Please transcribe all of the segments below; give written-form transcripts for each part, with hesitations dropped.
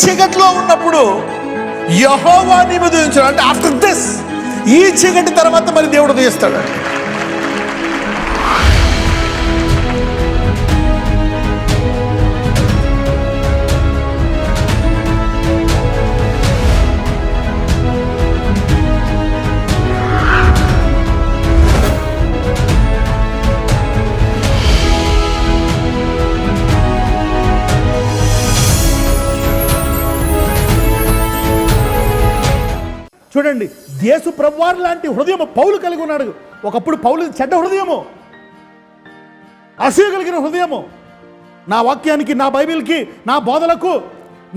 చీకటిలో ఉన్నప్పుడు యెహోవా నీ మీద ఉదయించాడు అంటే ఆఫ్టర్ దిస్, ఈ చీకటి తర్వాత మరి దేవుడు ఉదయిస్తాడు. చూడండి, యేసు ప్రభువారు లాంటి హృదయము పౌలు కలిగి ఉన్నాడు. ఒకప్పుడు పౌలు చెడ్డ హృదయము, అసూయ కలిగిన హృదయము. నా వాక్యానికి, నా బైబిల్కి, నా బోధలకు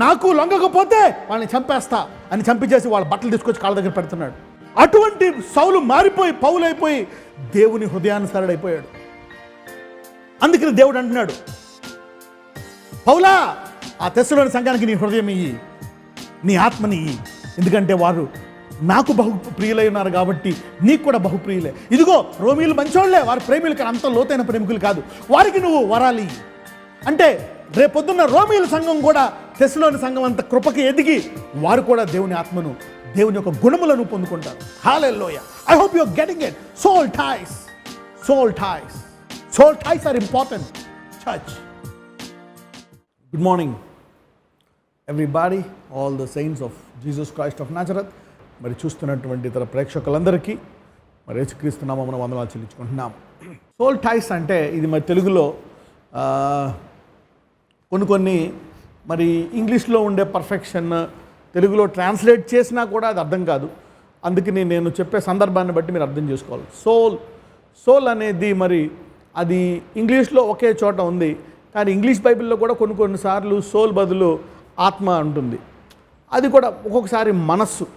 నాకు లొంగకపోతే వాళ్ళని చంపేస్తా అని చంపించేసి వాళ్ళ బట్టలు తీసుకొచ్చి కాళ్ళ దగ్గర పెడుతున్నాడు. అటువంటి సౌలు మారిపోయి పౌలు అయిపోయి దేవుని హృదయానుసారుడైపోయాడు. అందుకని దేవుడు అంటున్నాడు, పౌలా ఆ తెస్సలోని సంఘానికి నీ హృదయం ఇయ్యి, నీ ఆత్మని ఇయ్యి, ఎందుకంటే వారు నాకు బహు ప్రియులై ఉన్నారు కాబట్టి నీకు కూడా బహుప్రియులే. ఇదిగో రోమీలు మంచోళ్లే, వారి ప్రేమిలు కానీ అంత లోతైన ప్రేమికులు కాదు, వారికి నువ్వు వరాలి. అంటే రేపొద్దున్న రోమీల సంఘం కూడా తెస్సలోని సంఘం అంత కృపకి ఎదిగి వారు కూడా దేవుని ఆత్మను, దేవుని యొక్క గుణములను పొందుకుంటారు. Hallelujah. I hope you are getting it. Soul ties, soul ties, soul ties are important church. Good morning everybody, all the saints of Jesus Christ of Nazareth. మరి చూస్తున్నటువంటి ఇతర ప్రేక్షకులందరికీ మరి యేసుక్రీస్తు నామమున వందనాలు చెల్లించుకుంటున్నాం. సోల్ టైస్ అంటే ఇది మరి తెలుగులో కొన్ని మరి ఇంగ్లీష్లో ఉండే పర్ఫెక్షన్ తెలుగులో ట్రాన్స్లేట్ చేసినా కూడా అది అర్థం కాదు. అందుకని నేను చెప్పే సందర్భాన్ని బట్టి మీరు అర్థం చేసుకోవాలి. సోల్ అనేది మరి అది ఇంగ్లీష్లో ఒకే చోట ఉంది, కానీ ఇంగ్లీష్ బైబిల్లో కూడా కొన్నిసార్లు సోల్ బదులు ఆత్మ ఉంటుంది. అది కూడా ఒక్కొక్కసారి మనస్సు,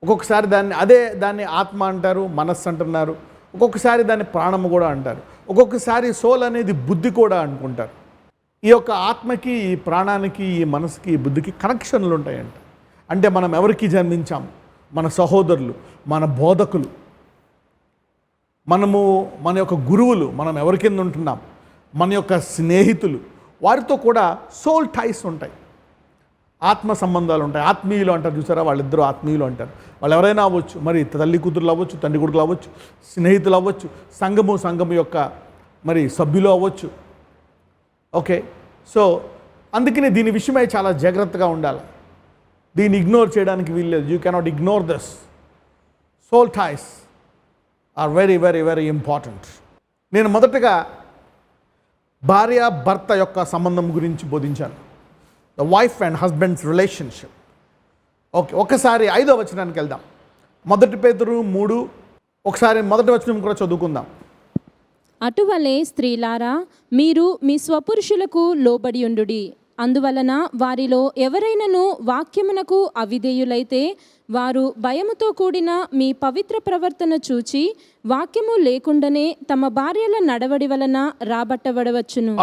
ఒక్కొక్కసారి దాన్ని ఆత్మ అంటారు, మనస్సు అంటున్నారు, ఒక్కొక్కసారి దాన్ని ప్రాణము కూడా అంటారు, ఒక్కొక్కసారి సోల్ అనేది బుద్ధి కూడా అనుకుంటారు. ఈ యొక్క ఆత్మకి, ఈ ప్రాణానికి, ఈ మనసుకి, ఈ బుద్ధికి కనెక్షన్లు ఉంటాయంట. అంటే మనం ఎవరికి జన్మించాం, మన సహోదరులు, మన బోధకులు, మన యొక్క గురువులు, మనం ఎవరి కింద ఉంటున్నాం, మన యొక్క స్నేహితులు, వారితో కూడా సోల్ టైస్ ఉంటాయి, ఆత్మ సంబంధాలు ఉంటాయి. ఆత్మీయులు అంటారు చూసారా, వాళ్ళిద్దరూ ఆత్మీయులు అంటారు. వాళ్ళు ఎవరైనా అవ్వచ్చు, మరి తల్లి కూతురులు అవ్వచ్చు, తండ్రి కొడుకులు అవ్వచ్చు, స్నేహితులు అవ్వచ్చు, సంఘము యొక్క మరి సభ్యులు అవ్వచ్చు. ఓకే, సో అందుకని దీని విషయమై చాలా జాగ్రత్తగా ఉండాలి. దీన్ని ఇగ్నోర్ చేయడానికి వీల్లేదు. You cannot ignore this. Soul ties are very very very important. నేను మొదటగా భార్య భర్త యొక్క సంబంధం గురించి బోధించాను, the wife and husband's relationship. Okay, ఒకసారి 5వ వచనానికి వెళ్దాం. 1 పేతురు 3, ఒకసారి 1వ వచనం కూడా చదువుకుందాం. అటువలే స్త్రీలారా, మీరు మీ స్వపురుషులకు లోబడి ఉండుడి. అందువలన వారిలో ఎవరైనను వాక్యమునకు అవిధేయులైతే వారు భయముతో కూడిన మీ పవిత్ర ప్రవర్తన చూచి వాక్యము లేకుండానే తమ భార్యల నడవడి వలన రాబట్టబడవచ్చును.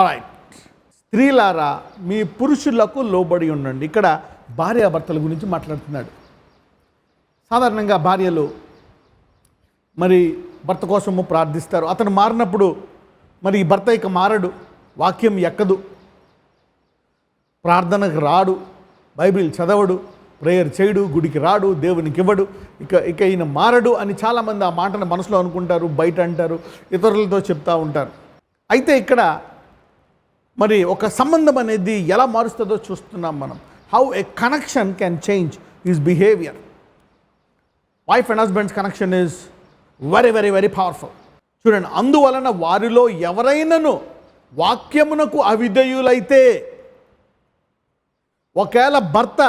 స్త్రీలారా, మీ పురుషులకు లోబడి ఉండండి. ఇక్కడ భార్యాభర్తల గురించి మాట్లాడుతున్నాడు. సాధారణంగా భార్యలు మరి భర్త కోసము ప్రార్థిస్తారు. అతను మారినప్పుడు మరి భర్త ఇక మారడు, వాక్యం ఎక్కదు, ప్రార్థనకు రాడు, బైబిల్ చదవడు, ప్రేయర్ చేయడు, గుడికి రాడు, దేవునికి ఇవ్వడు, ఇక ఈయన మారడు అని చాలామంది ఆ మాటను మనసులో అనుకుంటారు, బయట అంటారు, ఇతరులతో చెప్తూ ఉంటారు. అయితే ఇక్కడ మరి ఒక సంబంధం అనేది ఎలా మారుస్తుందో చూస్తున్నాం మనం. How A connection can change his behaviour. Wife and husbands connection is very very very powerful. చూడండి, అందువలన వారిలో ఎవరైనాను వాక్యమునకు అవిధేయులైతే, ఒకవేళ భర్త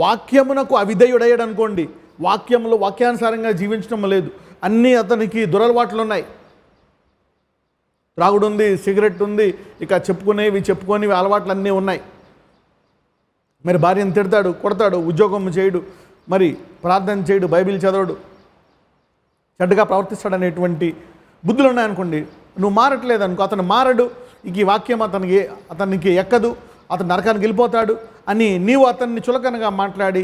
వాక్యమునకు అవిధేయుడయ్యాడు అనుకోండి, వాక్యానుసారంగా జీవించడం లేదు, అన్నీ అతనికి దురలవాట్లు ఉన్నాయి, త్రాగుడు ఉంది, సిగరెట్ ఉంది, ఇక చెప్పుకునేవి అలవాట్లు అన్నీ ఉన్నాయి. మరి భార్యను తిడతాడు, కొడతాడు, ఉద్యోగం చేయడు, మరి ప్రార్థన చేయడు, బైబిల్ చదవడు, చెడ్డగా ప్రవర్తిస్తాడనేటువంటి బుద్ధులు ఉన్నాయనుకోండి. నువ్వు మారట్లేదు అనుకో, అతను మారడు, ఇక ఈ వాక్యం అతనికి ఎక్కదు, అతను నరకానికి వెళ్ళిపోతాడు అని నీవు అతన్ని చులకనగా మాట్లాడి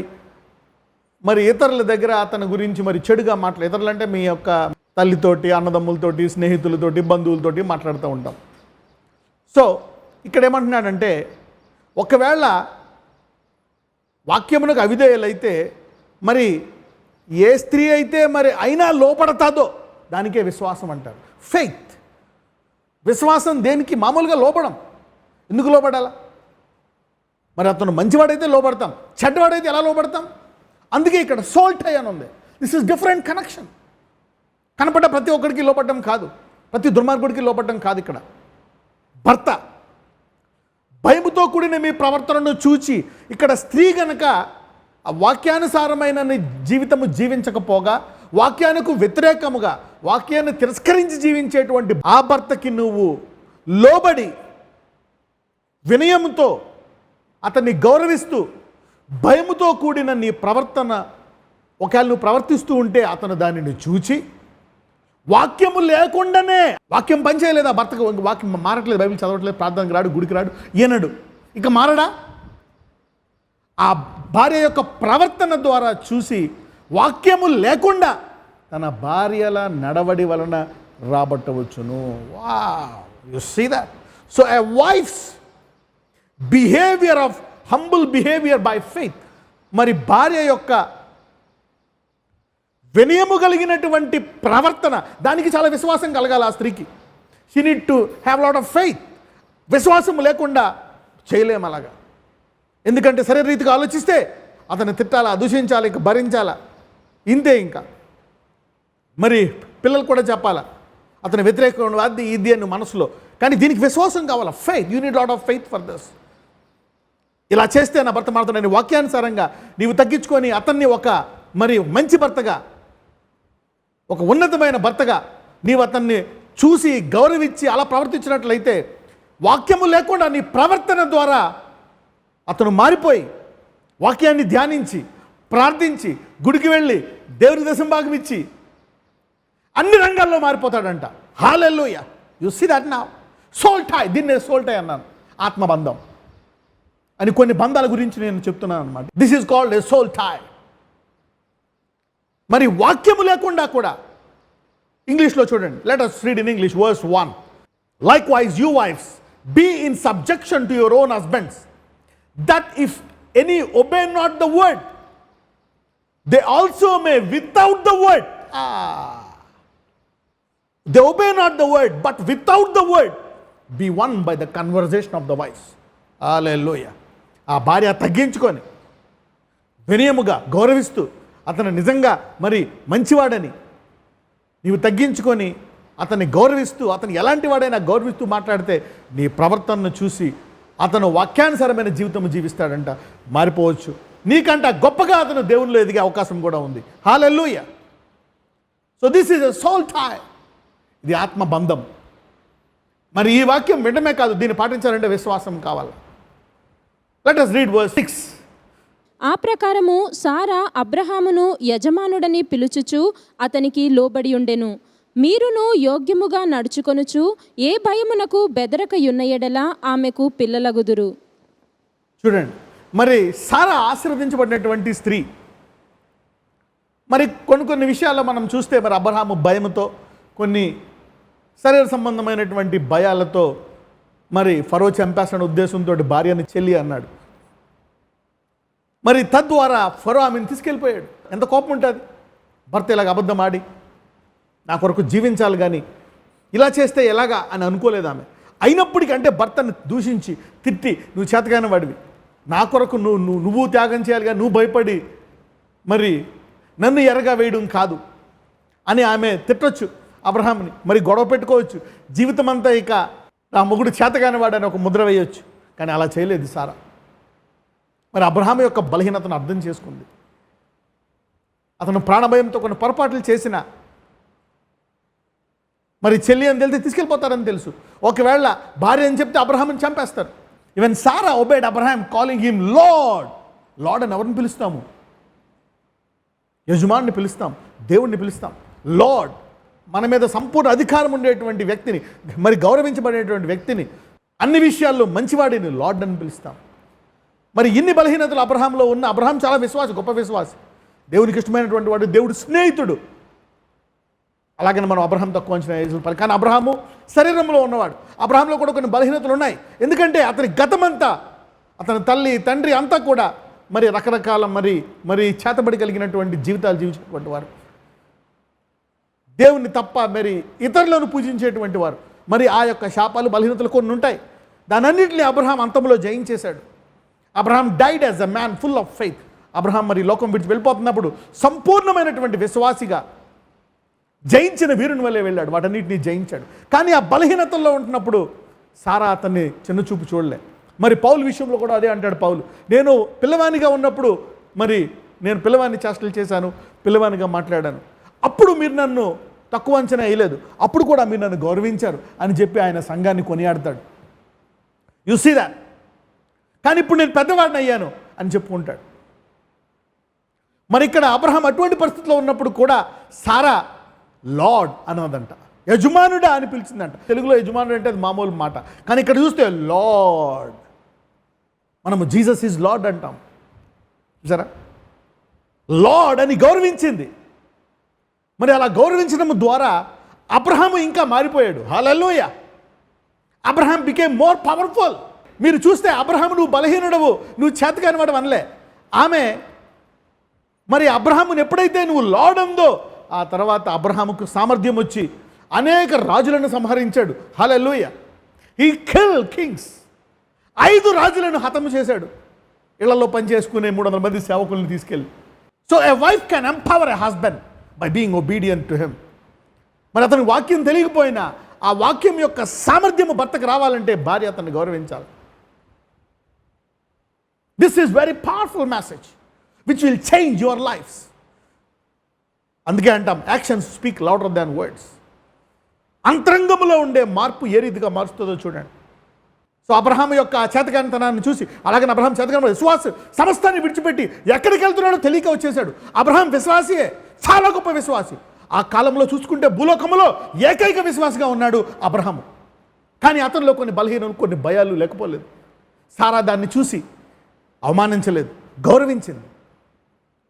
మరి ఇతరుల దగ్గర అతని గురించి మరి చెడుగా ఇతరులు అంటే మీ యొక్క తల్లితోటి, అన్నదమ్ములతోటి, స్నేహితులతోటి, బంధువులతోటి మాట్లాడుతూ ఉంటాం. సో ఇక్కడ ఏమంటున్నాడంటే, ఒకవేళ వాక్యమునకు అవిధేయులైతే మరి ఏ స్త్రీ అయితే మరి అయినా లోపడతాదో దానికే విశ్వాసం అంటారు. ఫెయిత్. విశ్వాసం దేనికి? మామూలుగా లోపడం. ఎందుకు లోపడాలా? మరి అతను మంచివాడైతే లోపడతాం, చెడ్డవాడైతే ఎలా లోపడతాం? అందుకే ఇక్కడ సోల్ టై అని ఉంది. This is different connection. కనపడ్డ ప్రతి ఒక్కడికి లోపడడం కాదు, ప్రతి దుర్మార్గుడికి లోపడడం కాదు. ఇక్కడ భర్త భయముతో కూడిన మీ ప్రవర్తనను చూచి, ఇక్కడ స్త్రీ గనక ఆ వాక్యానుసారమైన జీవితము జీవించకపోగా, వాక్యానికి వ్యతిరేకముగా వాక్యాన్ని తిరస్కరించి జీవించేటువంటి ఆ భర్తకి నువ్వు లోబడి వినయంతో అతన్ని గౌరవిస్తూ భయముతో కూడిన నీ ప్రవర్తన ఒకవేళ నువ్వు ప్రవర్తిస్తూ ఉంటే అతను దానిని చూచి, వాక్యము లేకుండానే, వాక్యం పనిచేయలేదు ఆ భర్తకు, వాక్యం మారట్లేదు, బైబిల్ చదవట్లేదు, ప్రార్థనకు రాడు, గుడికి రాడు, ఈనడు, ఇక మారడా? ఆ భార్య యొక్క ప్రవర్తన ద్వారా చూసి వాక్యము లేకుండా తన భార్యల నడవడి వలన రాబట్టవచ్చును. You see that? So a wife's behaviour of humble behaviour by faith. మరి భార్య యొక్క వినయము కలిగినటువంటి ప్రవర్తన, దానికి చాలా విశ్వాసం కలగాలి ఆ స్త్రీకి. She need to have lot of faith. విశ్వాసం లేకుండా చేయలేము అలాగా. ఎందుకంటే సరైన రీతిగా ఆలోచిస్తే అతను తిట్టాలా, దూషించాలి, ఇంకా భరించాలా, ఇంతే. ఇంకా మరి పిల్లలు కూడా చెప్పాలా అతను వ్యతిరేకంగా అది ఇది అని మనసులో. కానీ దీనికి విశ్వాసం కావాలా, faith. You need lot of faith for this. ఇలా చేస్తే నా భర్త మారుతాడని వాక్యానుసారంగా నీవు తగ్గించుకొని అతన్ని ఒక మరి మంచి భర్తగా, ఒక ఉన్నతమైన భర్తగా నీవు అతన్ని చూసి గౌరవించి అలా ప్రవర్తించినట్లయితే, వాక్యము లేకుండా నీ ప్రవర్తన ద్వారా అతను మారిపోయి వాక్యాన్ని ధ్యానించి ప్రార్థించి గుడికి వెళ్ళి దేవుని దశంభాగం ఇచ్చి అన్ని రంగాల్లో మారిపోతాడంట. Hallelujah. You see that now. Soul tie. దీన్నే సోల్ టై అన్నాను, ఆత్మబంధం అని. కొన్ని బంధాల గురించి నేను చెప్తున్నాను అన్నమాట. This is called a soul tie. మరి వాక్యము లేకుండా కూడా ఇంగ్లీష్లో చూడండి. Let us read in English verse 1. Likewise you wives be in subjection to your own husbands, that if any obey not the word, they also may without the word. They obey not the word, but without the word be won by the conversation of the wives. Hallelujah. ఆ భార్య తగ్గించుకొని వినయముగా గౌరవిస్తూ అతను నిజంగా మరి మంచివాడని నీవు తగ్గించుకొని అతన్ని గౌరవిస్తూ, అతను ఎలాంటి వాడైనా గౌరవిస్తూ మాట్లాడితే నీ ప్రవర్తనను చూసి అతను వాక్యానుసారమైన జీవితం జీవిస్తాడంట, మారిపోవచ్చు. నీకంట గొప్పగా అతను దేవునిలో ఎదిగే అవకాశం కూడా ఉంది. Hallelujah. So this is a soul tie. ఇది ఆత్మబంధం. మరి ఈ వాక్యం వినడమే కాదు, దీన్ని పాటించాలంటే విశ్వాసం కావాలి. Let us read verse 6. ఆ ప్రకారము సారా అబ్రహామును యజమానుడని పిలుచుచు అతనికి లోబడి ఉండెను. మీరును యోగ్యముగా నడుచుకొనుచు ఏ భయమునకు బెదరక యున్న ఎడల ఆమెకు పిల్లలగుదురు. చూడండి, మరి సారా ఆశీర్వదించబడినటువంటి స్త్రీ. మరి కొన్ని విషయాల్లో మనం చూస్తే మరి అబ్రహాము భయముతో, కొన్ని శరీర సంబంధమైనటువంటి భయాలతో మరి ఫరో చంపేస్తున్న ఉద్దేశంతో భార్యని చెల్లి అన్నాడు. మరి తద్వారా ఫరో ఆమెను తీసుకెళ్ళిపోయాడు. ఎంత కోపం ఉంటుంది భర్త ఇలాగ అబద్ధం ఆడి నా కొరకు జీవించాలి, కానీ ఇలా చేస్తే ఎలాగా అని అనుకోలేదు ఆమె. అయినప్పటికీ అంటే భర్తను దూషించి తిట్టి, నువ్వు చేతగాని వాడివి, నా కొరకు నువ్వు త్యాగం చేయాలిగా, నువ్వు భయపడి మరి నన్ను ఎరగా వేయడం కాదు అని ఆమె తిట్టొచ్చు అబ్రహాంని. మరి గొడవ పెట్టుకోవచ్చు, జీవితం అంతా ఇక నా మొగుడు చేతగాని వాడని ఒక ముద్ర వేయొచ్చు. కానీ అలా చేయలేదు సారా. మరి అబ్రహాం యొక్క బలహీనతను అర్థం చేసుకుంది. అతను ప్రాణభయంతో కొన్ని పొరపాట్లు చేసిన మరి చెల్లి అని తెలితే తీసుకెళ్ళిపోతారని తెలుసు. ఒకవేళ భార్య అని చెప్తే అబ్రహాంని చంపేస్తారు. Even Sarah obeyed Abraham, calling him lord. Lord అని ఎవరిని పిలుస్తాము? యజమాన్ని పిలుస్తాం, దేవుణ్ణి పిలుస్తాం. లార్డ్ మన మీద సంపూర్ణ అధికారం ఉండేటువంటి వ్యక్తిని, మరి గౌరవించబడేటువంటి వ్యక్తిని, అన్ని విషయాల్లో మంచివాడిని లార్డ్ అని పిలుస్తాం. మరి ఇన్ని బలహీనతలు అబ్రహాంలో ఉన్న అబ్రహాం చాలా విశ్వాసి, గొప్ప విశ్వాసి, దేవునికి ఇష్టమైనటువంటి వాడు, దేవుడు స్నేహితుడు. అలాగని మనం అబ్రహాం తక్కువ అంచనా వేసుకోవాలి. కానీ అబ్రహాము శరీరంలో ఉన్నవాడు. అబ్రహాంలో కూడా కొన్ని బలహీనతలు ఉన్నాయి. ఎందుకంటే అతని గతమంతా, అతని తల్లి తండ్రి అంతా కూడా మరి రకరకాల మరి చేతబడి కలిగినటువంటి జీవితాలు జీవించినటువంటి వారు, దేవుణ్ణి తప్ప మరి ఇతరులను పూజించేటువంటి వారు, మరి ఆ యొక్క శాపాలు బలహీనతలు కొన్ని ఉంటాయి. దానన్నింటినీ అబ్రహాం అంతంలో జయించేశాడు. Abraham died as a man full of faith. Abraham మరి లోకం విడిచి వెళ్ళిపోతున్నప్పుడు సంపూర్ణమైనటువంటి విశ్వాసిగా జయించిన వీరుని వల్లే వెళ్ళాడు, వాటన్నిటిని జయించాడు. కానీ ఆ బలహీనతల్లో ఉంటున్నప్పుడు సారా అతన్ని చిన్నచూపు చూడలే. మరి పౌలు విషయంలో కూడా అదే అంటాడు పౌలు, నేను పిల్లవానిగా ఉన్నప్పుడు మరి నేను పిల్లవాని చేష్టలు చేశాను, పిల్లవానిగా మాట్లాడాను, అప్పుడు మీరు నన్ను తక్కువ అంచనా వేయలేదు, అప్పుడు కూడా మీరు నన్ను గౌరవించారు అని చెప్పి ఆయన సంఘాన్ని కొనియాడతాడు. You see that. కానీ ఇప్పుడు నేను పెద్దవాడిని అయ్యాను అని చెప్పుకుంటాడు. మరి ఇక్కడ అబ్రహాం అటువంటి పరిస్థితిలో ఉన్నప్పుడు కూడా సారా లార్డ్ అన్నదంట, యజమానుడా అని పిలిచిందంట. తెలుగులో యజమానుడు అంటే అది మామూలు మాట, కానీ ఇక్కడ చూస్తే లార్డ్. మనము జీసస్ ఈజ్ లార్డ్ అంటాం చూసారా, లార్డ్ అని గౌరవించింది. మరి అలా గౌరవించడం ద్వారా అబ్రహాము ఇంకా మారిపోయాడు. Hallelujah. Abraham became more powerful. మీరు చూస్తే అబ్రహాము నువ్వు బలహీనుడవు, నువ్వు చేతకాని వాడు అనలే. ఆమె మరి అబ్రహాముని ఎప్పుడైతే నువ్వు లార్డ్ అందో ఆ తర్వాత అబ్రహాముకు సామర్థ్యం వచ్చి అనేక రాజులను సంహరించాడు. హల్లెలూయా. He kill Kings. 5 రాజులను హతము చేశాడు, ఇళ్లలో పనిచేసుకునే 300 మంది సేవకులను తీసుకెళ్ళి. So a wife can empower a husband by being obedient to him. మరి అతని వాక్యం తెలియకపోయినా ఆ వాక్యం యొక్క సామర్థ్యము భర్తకు రావాలంటే భార్య అతన్ని గౌరవించాలి. This is very powerful message which will change your lifes. అందుకే అంటాం actions speak louder than words. అంతరంగంలో ఉండే మార్పు ఏ రీతిగా మారుస్తుందో చూడండి. సో అబ్రహాం యొక్క చేతకానితనాన్ని చూసి, అలాగే అబ్రహాం చేతకాని విశ్వాసం సమస్తాన్ని విడిచిపెట్టి ఎక్కడికి వెళ్తున్నాడో తెలియక వచ్చేసాడు. అబ్రహాం విశ్వాసియే, చాలా గొప్ప విశ్వాసి. ఆ కాలంలో చూసుకుంటే భూలోకంలో ఏకైక విశ్వాసిగా ఉన్నాడు అబ్రహాము. కానీ అతనిలో కొన్ని బలహీనలు, కొన్ని భయాలు లేకపోలేదు. సారా దాన్ని చూసి అవమానించలేదు, గౌరవించింది.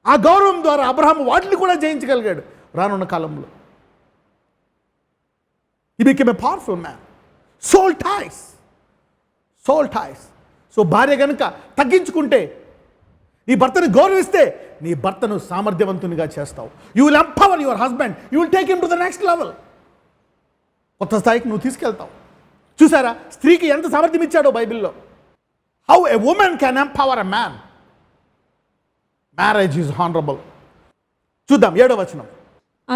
ఆ గౌరవం ద్వారా అబ్రహాము వాటిని కూడా జయించగలిగాడు రానున్న కాలంలో. He became a powerful man. Soul ties. So భార్య కనుక తగ్గించుకుంటే, నీ భర్తను గౌరవిస్తే నీ భర్తను సామర్థ్యవంతునిగా చేస్తావు. You will empower your husband, you will take him to the next level. కొత్త స్థాయికి నువ్వు తీసుకెళ్తావు. చూసారా స్త్రీకి ఎంత సామర్థ్యం ఇచ్చాడో బైబిల్లో. How a women can empower a man. Marriage is honourable. చూద్దాం 7వ వచనం.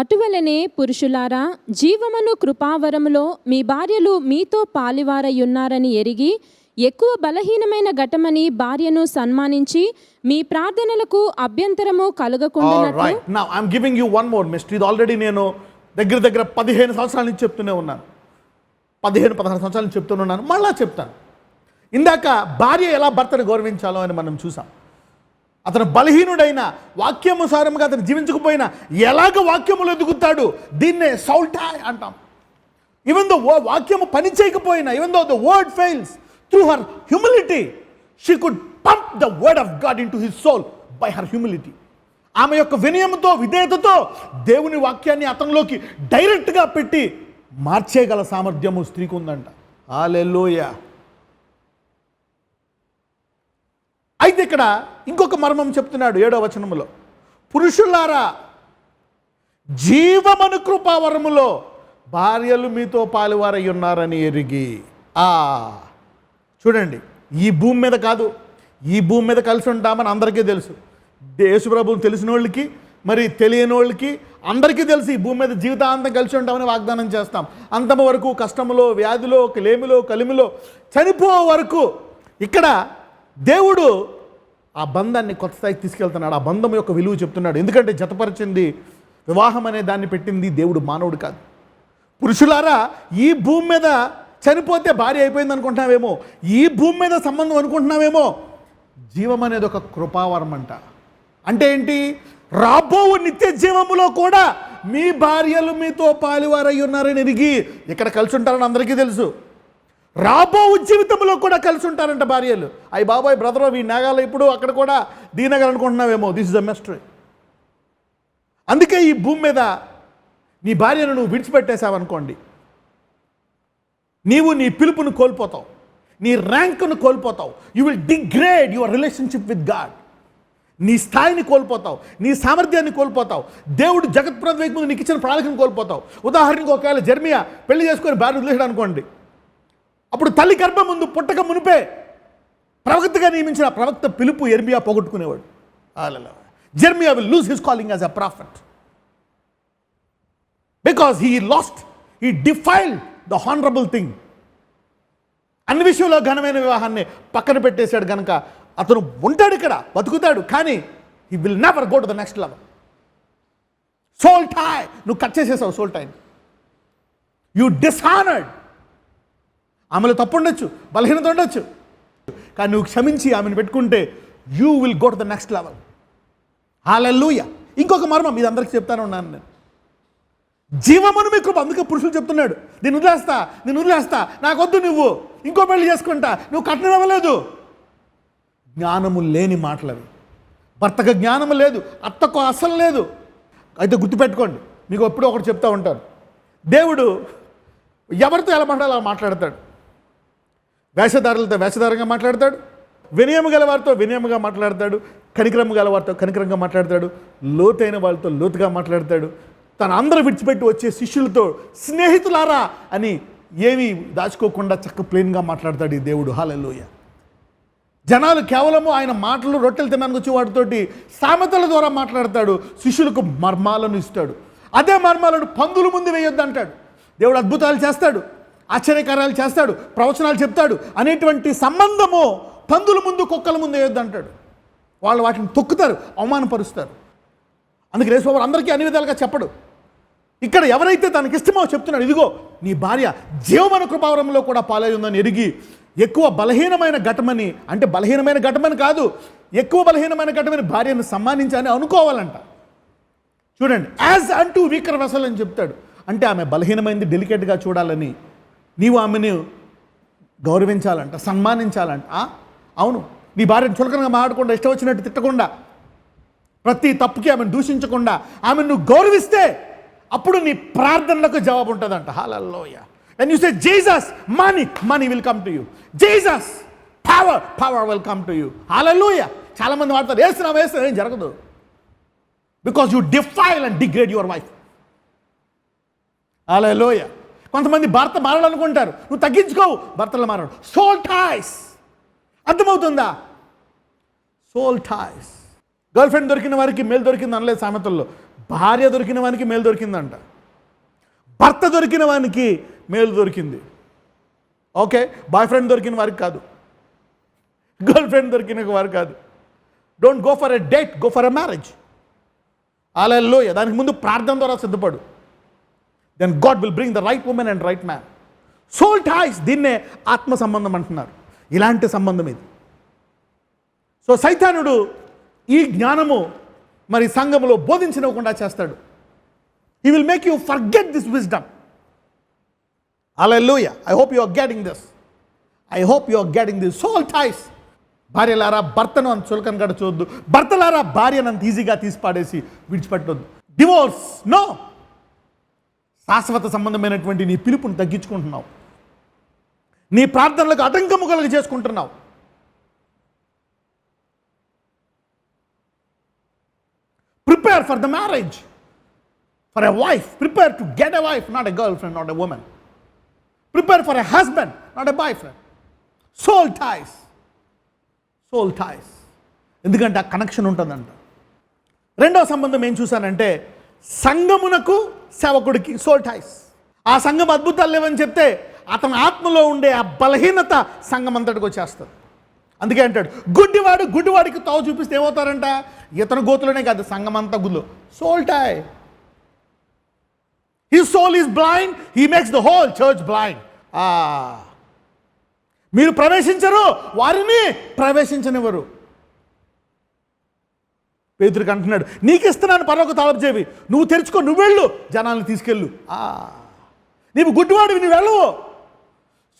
అటువలనే పురుషులారా, జీవమును కృపావరములో మీ భార్యలు మీతో పాలివారయ్యున్నారని ఎరిగి ఎక్కువ బలహీనమైన ఘటమని భార్యను సన్మానించి మీ ప్రార్థనలకు అభ్యంతరము కలుగకుండానట్లు. Now I'm giving you one more mystery. ఇది ఆల్రెడీ నేను దగ్గర 15 సంవత్సరాల నుంచి చెప్తూనే ఉన్నాను. 15-16 సంవత్సరాల నుంచి చెప్తూనే ఉన్నాను, మళ్ళా చెప్తాను. ఇందాక భార్య ఎలా భర్తను గౌరవించాలో అని మనం చూసాం. అతను బలహీనుడైన, వాక్యానుసారంగా అతను జీవించకపోయినా ఎలాగ వాక్యములు ఎదుగుతాడు, దీన్నే సౌల్టాయ్ అంటాం. ఈవెన్ దో వాక్యము పని చేయకపోయినా, even though the word fails, through her humility she could pump the word of God into his soul by her humility. ఆమె యొక్క వినయంతో, విధేయతతో దేవుని వాక్యాన్ని అతనిలోకి డైరెక్ట్గా పెట్టి మార్చేయగల సామర్థ్యము స్త్రీకి ఉందంట. హల్లెలూయా. అయితే ఇక్కడ ఇంకొక మర్మం చెప్తున్నాడు 7వ వచనములో. పురుషులారా, జీవమను కృపావరములో భార్యలు మీతో పాలువారై ఉన్నారని ఎరిగి. చూడండి, ఈ భూమి మీద కాదు, ఈ భూమి మీద కలిసి ఉంటామని అందరికీ తెలుసు. యేసు ప్రభువుని తెలిసిన వాళ్ళకి, మరి తెలియని వాళ్ళకి అందరికీ తెలుసు ఈ భూమి మీద జీవితాంతం కలిసి ఉంటామని వాగ్దానం చేస్తాం. అంతమ వరకు కష్టములో, వ్యాధిలో, లేమిలో, కలిమిలో చనిపో వరకు. ఇక్కడ దేవుడు ఆ బంధాన్ని కొత్త స్థాయికి తీసుకెళ్తున్నాడు. ఆ బంధం యొక్క విలువ చెప్తున్నాడు. ఎందుకంటే జతపరిచింది, వివాహం అనే దాన్ని పెట్టింది దేవుడు, మానవుడు కాదు. పురుషులారా, ఈ భూమి మీద చనిపోతే భార్య అయిపోయింది అనుకుంటున్నావేమో, ఈ భూమి మీద సంబంధం అనుకుంటున్నావేమో. జీవం అనేది ఒక కృపావరం అంట. అంటే ఏంటి? రాబో నిత్య జీవములో కూడా మీ భార్యలు మీతో పాలువారై ఉన్నారని ఎరిగి. ఇక్కడ కలిసి ఉంటారని అందరికీ తెలుసు. రాబో జీవితంలో కూడా కలిసి ఉంటారంట భార్యలు. అయ్యి బాబాయ్ బ్రదర్, ఈ నాగాలు ఇప్పుడు అక్కడ కూడా దీనగాలనుకుంటున్నావేమో. This is the mystery. అందుకే ఈ భూమి మీద నీ భార్యను నువ్వు విడిచిపెట్టేశావనుకోండి, నీవు నీ పిలుపును కోల్పోతావు, నీ ర్యాంకును కోల్పోతావు. You will degrade your relationship with God. నీ స్థాయిని కోల్పోతావు, నీ సామర్థ్యాన్ని కోల్పోతావు, దేవుడు జగత్ప్రద వైపు ముందు నీకు ఇచ్చిన ప్రణాళికను కోల్పోతావు. ఉదాహరణకు ఒకవేళ జెర్మియా పెళ్లి చేసుకొని భార్య వదిలేసాడు అనుకోండి, అప్పుడు తల్లి గర్భం ముందు పుట్టక మునిపే ప్రవక్తగా నియమించిన ప్రవక్త పిలుపు యెర్మియా పోగొట్టుకునేవాడు. Jeremiah will lose his calling as a prophet because he defiled the honorable thing. అన్ని విషయంలో ఘనమైన వివాహాన్ని పక్కన పెట్టేశాడు కనుక అతను ఉంటాడు ఇక్కడ, బతుకుతాడు, కానీ he will never go to the next level. Soul tie, నువ్వు కట్ చేసేసావు సోల్ టైని. You dishonoured. ఆమెలో తప్పు ఉండొచ్చు, బలహీనత ఉండొచ్చు, కానీ నువ్వు క్షమించి ఆమెను పెట్టుకుంటే you will go to the next level. Hallelujah. ఇంకొక మర్మం ఇది అందరికీ చెప్తానే ఉన్నాను నేను. జీవమును మీ కృప, అందుకే పురుషులు చెప్తున్నాడు, నేను వదిలేస్తా, నాకొద్దు, నువ్వు ఇంకో పెళ్లి చేసుకుంటా, నువ్వు కట్నం ఇవ్వలేదు. జ్ఞానము లేని మాటలవి. భర్తకు జ్ఞానము లేదు, అత్తకు అస్సలు లేదు. అయితే గుర్తుపెట్టుకోండి, మీకు ఎప్పుడో ఒకటి చెప్తా ఉంటాను, దేవుడు ఎవరితో ఎలా మాట్లాడాలో అలా మాట్లాడతాడు. వేషధారులతో వేషధారంగా మాట్లాడతాడు, వినయము గల వారితో వినయముగా మాట్లాడతాడు, కనికరము గల వారితో కనికరంగా మాట్లాడతాడు, లోతైన వాళ్ళతో లోతుగా మాట్లాడతాడు. తను అందరూ విడిచిపెట్టి వచ్చే శిష్యులతో స్నేహితులారా అని ఏమీ దాచుకోకుండా చక్క ప్లెయిన్గా మాట్లాడతాడు ఈ దేవుడు. హల్లెలూయా. జనాలు కేవలము ఆయన మాటలు రొట్టెలు తినడానికి వచ్చి వాటితోటి సామెతల ద్వారా మాట్లాడతాడు, శిష్యులకు మర్మాలను ఇస్తాడు. అదే మర్మాలను పందుల ముందు వేయొద్దు అంటాడు. దేవుడు అద్భుతాలు చేస్తాడు, ఆశ్చర్యకార్యాలు చేస్తాడు, ప్రవచనాలు చెప్తాడు అనేటువంటి సంబంధము పందుల ముందు కుక్కల ముందు వేయొద్దు అంటాడు. వాళ్ళు వాటిని తొక్కుతారు, అవమానపరుస్తారు. అందుకే యేసుప్రభువు అందరికీ అన్ని విధాలుగా చెప్పడు. ఇక్కడ ఎవరైతే తనకి ఇష్టమో చెప్తున్నాడు, ఇదిగో నీ భార్య జీవమను కృపావరంలో కూడా పాలై ఉందని ఎరిగి ఎక్కువ బలహీనమైన ఘటమని, అంటే బలహీనమైన ఘటమని కాదు, ఎక్కువ బలహీనమైన ఘటమని భార్యను సమ్మానించని అనుకోవాలంట. చూడండి, యాజ్ అంటూ వీకర్ వెసల్ అని చెప్తాడు, అంటే ఆమె బలహీనమైంది డెలికేట్గా చూడాలని, నీవు ఆమెను గౌరవించాలంట, సన్మానించాలంట. అవును, నీ భార్యను చులకనగా మాట్లాడకుండా, ఇష్టం వచ్చినట్టు తిట్టకుండా, ప్రతి తప్పుకి ఆమెను దూషించకుండా ఆమెను నువ్వు గౌరవిస్తే అప్పుడు నీ ప్రార్థనలకు జవాబు ఉంటుందంట. హల్లెలూయా. When you say Jesus, money will come to you. Jesus, power will come to you. Hallelujah. చాలా మంది వాడతారు, వేస్తున్నాం ఏం జరగదు. Because you defile and degrade your wife. Hallelujah. కొంతమంది భర్త మారాలనుకుంటారు, నువ్వు తగ్గించుకోవు, భర్తలు మారాడు. సోల్ టైస్, అర్థమవుతుందా? Soul ties. గర్ల్ ఫ్రెండ్ దొరికిన వారికి మేలు దొరికింది అనలేదు సామెతల్లో, భార్య దొరికిన వానికి మేలు దొరికిందంట. భర్త దొరికిన వానికి మేలు దొరికింది. ఓకే, బాయ్ ఫ్రెండ్ దొరికిన వారికి కాదు, గర్ల్ ఫ్రెండ్ దొరికిన వారు కాదు. Don't go for a date, go for a marriage. Hallelujah. దానికి ముందు ప్రార్థన ద్వారా సిద్ధపడు. Then God will bring the right women and right man. Soul ties, దీన్నే ఆత్మ సంబంధం అంటున్నారు. ఇలాంటి సంబంధం ఇది. సో సైతానుడు ఈ జ్ఞానము మరి సంఘములో బోధించనివ్వకుండా చేస్తాడు. He will make you forget this wisdom. Hallelujah. I hope you are getting this. I hope you are getting this. Soul ties. భార్యలారా భర్తను అంత చులకనగా చూడొద్దు, భర్తలారా భార్యను అంత ఈజీగా తీసి పాడేసి విడిచిపెట్టొద్దు. Divorce no. శాశ్వత సంబంధమైనటువంటి నీ పిలుపుని తగ్గించుకుంటున్నావు, నీ ప్రార్థనలకు ఆటంకము కలుగ చేసుకుంటున్నావు. Prepare for the marriage. For a wife, prepare to get a wife, not a girlfriend, not a woman. Prepare for a husband, not a boyfriend. Soul ties. Soul ties. ఎందుకంటే ఆ కనెక్షన్ ఉంటుందంట. రెండవ సంబంధం ఏం చూశానంటే సంఘమునకు సేవకుడికి సోల్ టైస్. ఆ సంఘం అద్భుతాలు లేవని చెప్తే అతని ఆత్మలో ఉండే ఆ బలహీనత సంఘం అంతటికి వచ్చేస్తుంది. అందుకే అంటాడు, గుడ్డివాడికి తావు చూపిస్తే ఏమవుతారంట, ఇతను గోతులోనే కాదు సంఘం అంతా గుద్దు. Soul tie. His soul is blind, he makes the whole church blind. మీరు ప్రవేశించరు, వారిని ప్రవేశించనివ్వరు. పేతురుకి అంటున్నాడు, నీకు ఇస్తున్నాను పరలోక తాళపు చెవి, నువ్వు తెరుచుకో, నువ్వు వెళ్ళు, జనాలను తీసుకెళ్ళు. నీవు గుడ్డివాడివి, నువ్వు వెళ్ళవు.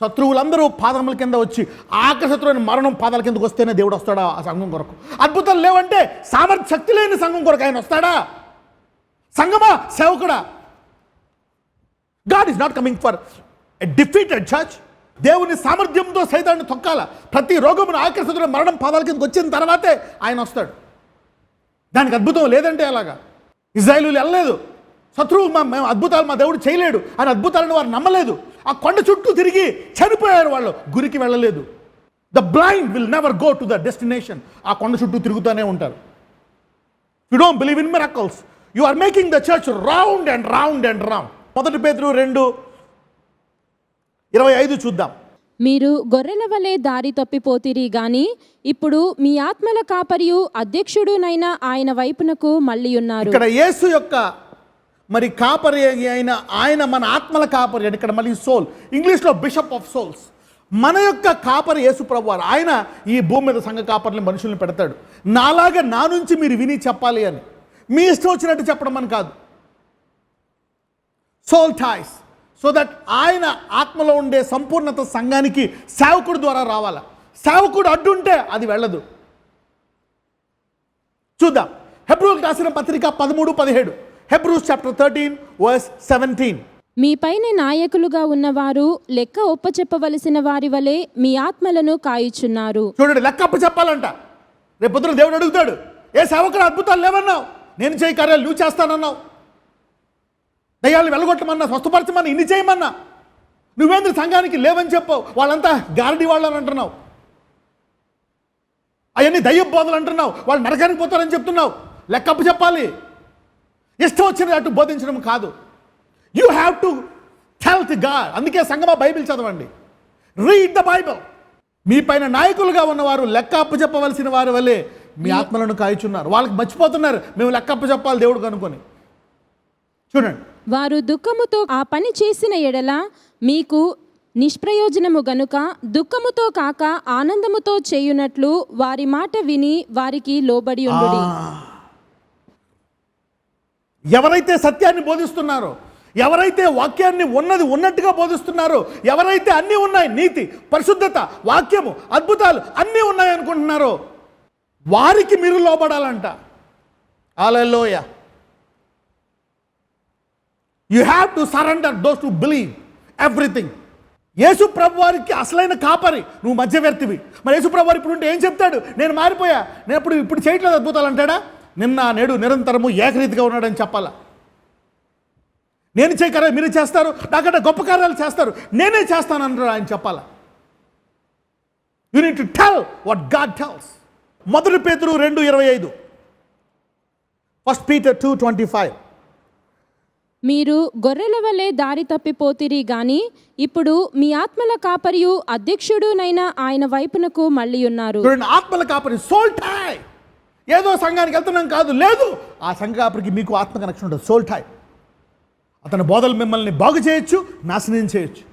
శత్రువులందరూ పాదముల కింద వచ్చి ఆఖరి శత్రువుని మరణం పాదాల కిందకు వస్తేనే దేవుడు వస్తాడా ఆ సంఘం కొరకు? అద్భుతాలు లేవంటే సామర్థ్య శక్తి లేని సంఘం కొరకు ఆయన వస్తాడా? సంఘమా, సేవకుడా? God is not coming for a defeated church. దేవుని సామర్థ్యంతో సైతాన్ని తొక్కాల. ప్రతి రోగమును ఆఖరి శత్రువుని మరణం పాదాల కిందకు వచ్చిన తర్వాతే ఆయన వస్తాడు. దానికి అద్భుతం లేదంటే అలాగా. ఇజ్రాయేలీయులు వెళ్ళలేదు, శత్రువు మేము అద్భుతాలు మా దేవుడు చేయలేడు అని అద్భుతాలను వారు నమ్మలేదు. ఆ కొండ చుట్టూ తిరిగి చనిపోయారు, వాళ్ళు గురికి వెళ్ళలేదు. The blind will never go to the destination. ఆ కొండ చుట్టూ తిరుగుతూనే ఉంటారు. You don't believe in miracles, you are making the church round and round and round. 1 పేతురు 2:25 చూద్దాం. మీరు గొర్రెల వలె దారి తప్పిపోతిరి గాని ఇప్పుడు మీ ఆత్మల కాపరియు అధ్యక్షుడునైన ఆయన వైపునకు మళ్ళీ ఉన్నారు. ఇక్కడ యేసు యొక్క మరి కాపరి అయిన ఆయన మన ఆత్మల కాపరి అని, ఇక్కడ మళ్ళీ సోల్, ఇంగ్లీష్లో బిషప్ ఆఫ్ సోల్స్. మన యొక్క కాపరి యేసు ప్రభువారు. ఆయన ఈ భూమి మీద సంఘ కాపరిని మనుషుల్ని పెడతాడు. నాలాగా నా నుంచి మీరు విని చెప్పాలి అని, మీ ఇష్టం వచ్చినట్టు చెప్పడం అని కాదు. సోల్ టాయ్స్, సో దట్ ఆయన ఆత్మలో ఉండే సంపూర్ణత సంఘానికి సేవకుడు ద్వారా రావాలా. సేవకుడు అడ్డుంటే అది వెళ్ళదు. చూద్దాం హెబ్రూలకు రాసిన పత్రిక 13-17. Hebrews chapter 13:17. మీపైన నాయకులుగా ఉన్నవారు లెక్క ఒప్పచెప్పవలసిన వారి వలె మీ ఆత్మలను కాయుచున్నారు. చూడండి, లెక్క అప్పు చెప్పాలంట. రేపు పొద్దున దేవుడు అడుగుతాడు, ఏ సేవకుడు అద్భుతాలు లేవన్నావు, నేను చేయి కార్యాలు నువ్వు చేస్తానన్నావు, దయ్యాలను వెళ్ళగొట్టమన్నా, స్వస్థపరచమన్నా, ఇన్ని చేయమన్నా, నువ్వేంద్ర సంఘానికి లేవని చెప్పావు, వాళ్ళంతా గారడి వాళ్ళని అంటున్నావు, అవన్నీ దయ్య బోధలు అంటున్నావు, వాళ్ళు నరకానికి పోతారని చెప్తున్నావు. లెక్కప్పు చెప్పాలి. ఇష్టం వచ్చిన అటు బోధించడం కాదు. You have to tell the God. అందుకే సంగమా బైబిల్ చదవండి, రీడ్ ద బైబిల్. మీ పైన నాయకులుగా ఉన్నవారు లెక్క అప్పు చెప్పవలసిన వారి వల్లే మీ ఆత్మలను కాయుచున్నారు. వాళ్ళకి మర్చిపోతున్నారు మేము లెక్క అప్పు చెప్పాలి దేవుడు కనుకొని. చూడండి, వారు దుఃఖముతో ఆ పని చేసిన ఎడల మీకు నిష్ప్రయోజనము గనుక దుఃఖముతో కాక ఆనందముతో చేయునట్లు వారి మాట విని వారికి లోబడి ఉండుడి. ఎవరైతే సత్యాన్ని బోధిస్తున్నారో, ఎవరైతే వాక్యాన్ని ఉన్నది ఉన్నట్టుగా బోధిస్తున్నారో, ఎవరైతే అన్నీ ఉన్నాయి, నీతి, పరిశుద్ధత, వాక్యము, అద్భుతాలు అన్నీ ఉన్నాయి అనుకుంటున్నారో, వారికి మీరు లోబడాలంట. Hallelujah. You have to surrender those to believe everything. యేసు ప్రభు వారికి అసలైన కాపరి, నువ్వు మధ్యవర్తివి. మరి యేసు ప్రభు వారు ఇప్పుడు ఉంటే ఏం చెప్తాడు? నేను మారిపోయా, నేను ఇప్పుడు చేయట్లేదు అద్భుతాలు అంటాడా? నిన్న నేడు నిరంతరము ఏకరీతిగా ఉన్నాడని చెప్పాలా. నేను చేయ కార్యాలు మీరు చేస్తారు, నాకంటే గొప్ప కార్యాలు చేస్తారు, నేనే చేస్తాను అన్నాడు ఆయన చెప్పాలా. You need to tell what God tells. 1 పేతురు 2:25. 1 Peter 2:25. మీరు గొర్రెల వలె దారి తప్పిపోతిరి గాని ఇప్పుడు మీ ఆత్మల కాపరియు అధ్యక్షుడునైన ఆయన వైపునకు మళ్ళీ ఉన్నారు. ఆత్మల కాపరి, సోల్ టై. ఏదో సంఘానికి వెళ్తున్నాం కాదు, లేదు, ఆ సంఘ కాపరికి మీకు ఆత్మ కనెక్షన్ ఉంటుంది. Soul tie. అతని బోధలు మిమ్మల్ని బాగు చేయొచ్చు, నాశనం చేయొచ్చు.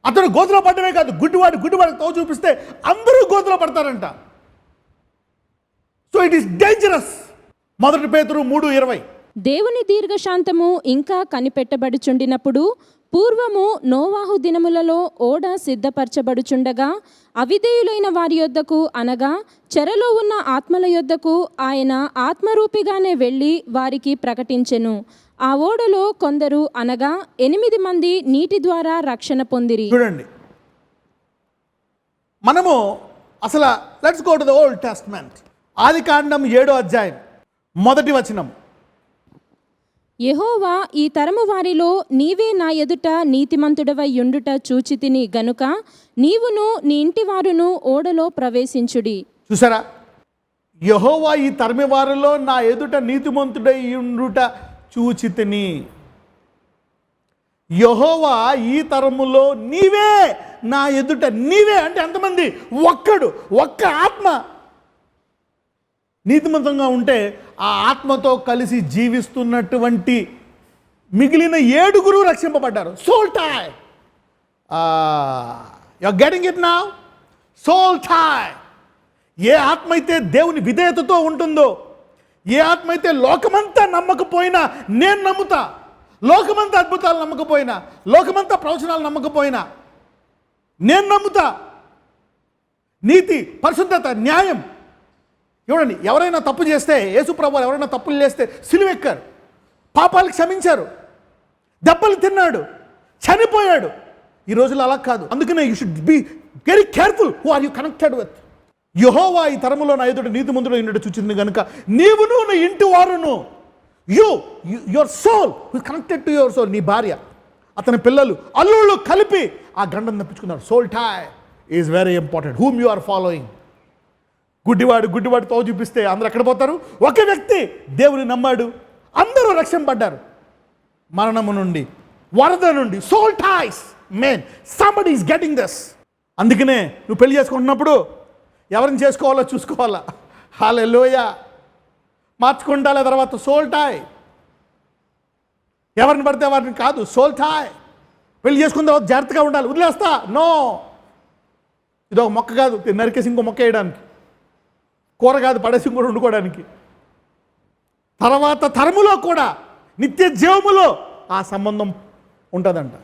అతను గోతులో పడమే కాదు, గుడ్డివాడికి తో చూపిస్తే అందరూ గోతులో పడతారంట. So it is dangerous. 1 పేతురు 3:20. దేవుని దీర్ఘశాంతము ఇంకా కనిపెట్టబడుచుండినప్పుడు పూర్వము నోవాహు దినములలో ఓడ సిద్ధపరచబడుచుండగా అవిధేయులైన వారి యొద్దకు అనగా చెరలో ఉన్న ఆత్మల యొద్దకు ఆయన ఆత్మరూపిగానే వెళ్ళి వారికి ప్రకటించెను. ఆ ఓడలో కొందరు అనగా 8 మంది నీటి ద్వారా రక్షణ పొందిరి. చూడండి, మనము అసలు let's go to the old testament. ఆదికాండం 7వ అధ్యాయం 1వ వచనం. యెహోవా ఈ తరము వారిలో నీవే నా ఎదుట నీతిమంతుడవై యుండుట చూచితిని గనుక నీవును నీ ఇంటి వారును ఓడలో ప్రవేశించుడి. చూసారా, యెహోవా ఈ తరము వారిలో నా ఎదుట నీతిమంతుడై యుండుట చూచితిని. యెహోవా ఈ తరములో నీవే నా ఎదుట, నీవే అంటే ఎంతమంది? ఒక్క ఆత్మ నీతిమంతంగా ఉంటే ఆ ఆత్మతో కలిసి జీవిస్తున్నటువంటి మిగిలిన 7 రక్షింపబడ్డారు. Soul tie. You are getting it now? Soul tie. ఏ ఆత్మ అయితే దేవుని విధేయతతో ఉంటుందో, ఏ ఆత్మ అయితే లోకమంతా నమ్మకపోయినా నేను నమ్ముతా, లోకమంతా అద్భుతాలు నమ్మకపోయినా, లోకమంతా ప్రవచనాలు నమ్మకపోయినా నేను నమ్ముతా, నీతి, పరిశుద్ధత, న్యాయం. చూడండి, ఎవరైనా తప్పు చేస్తే, యేసు ప్రభువు ఎవరైనా తప్పులు చేస్తే సిలువెక్కారు, పాపాలు క్షమించారు, దెబ్బలు తిన్నాడు, చనిపోయాడు. ఈ రోజుల్లో అలా కాదు. అందుకనే you should be very careful who are you connected with. యెహోవా ఈ తరములో నా ఎదుట నీతిమంతుడు ఉన్నట్టు చూచింది కనుక నీవును నీ ఇంటి వారును your soul connected to your soul, నీ భార్య, అతని పిల్లలు, అల్లుళ్ళు కలిపి ఆ గండం తప్పించుకున్నారు. Soul tie is very important. Whom you are following. గుడ్డివాడు తో చూపిస్తే అందరూ ఎక్కడ పోతారు? ఒక వ్యక్తి దేవుని నమ్మాడు, అందరూ రక్షింపడ్డారు మరణము నుండి, వరద నుండి. Soul ties main. Somebody is getting this. అందుకనే నువ్వు పెళ్లి చేసుకుంటున్నప్పుడు ఎవరిని చేసుకోవాలో చూసుకోవాలా. హల్లెలూయా. మార్చుకుంటాలే తర్వాత సోల్ టై. ఎవరిని పడితే వారిని కాదు, సోల్ టై. పెళ్లి చేసుకున్న తర్వాత జాగ్రత్తగా ఉండాలి. వదిలేస్తా, నో. ఇది ఒక మొక్క కాదు నరికేసి ఇంకో మొక్క వేయడానికి, కూర కాదు పడేసి కూడా వండుకోవడానికి. తర్వాత తరములో కూడా నిత్య జీవములో ఆ సంబంధం ఉంటుందంట.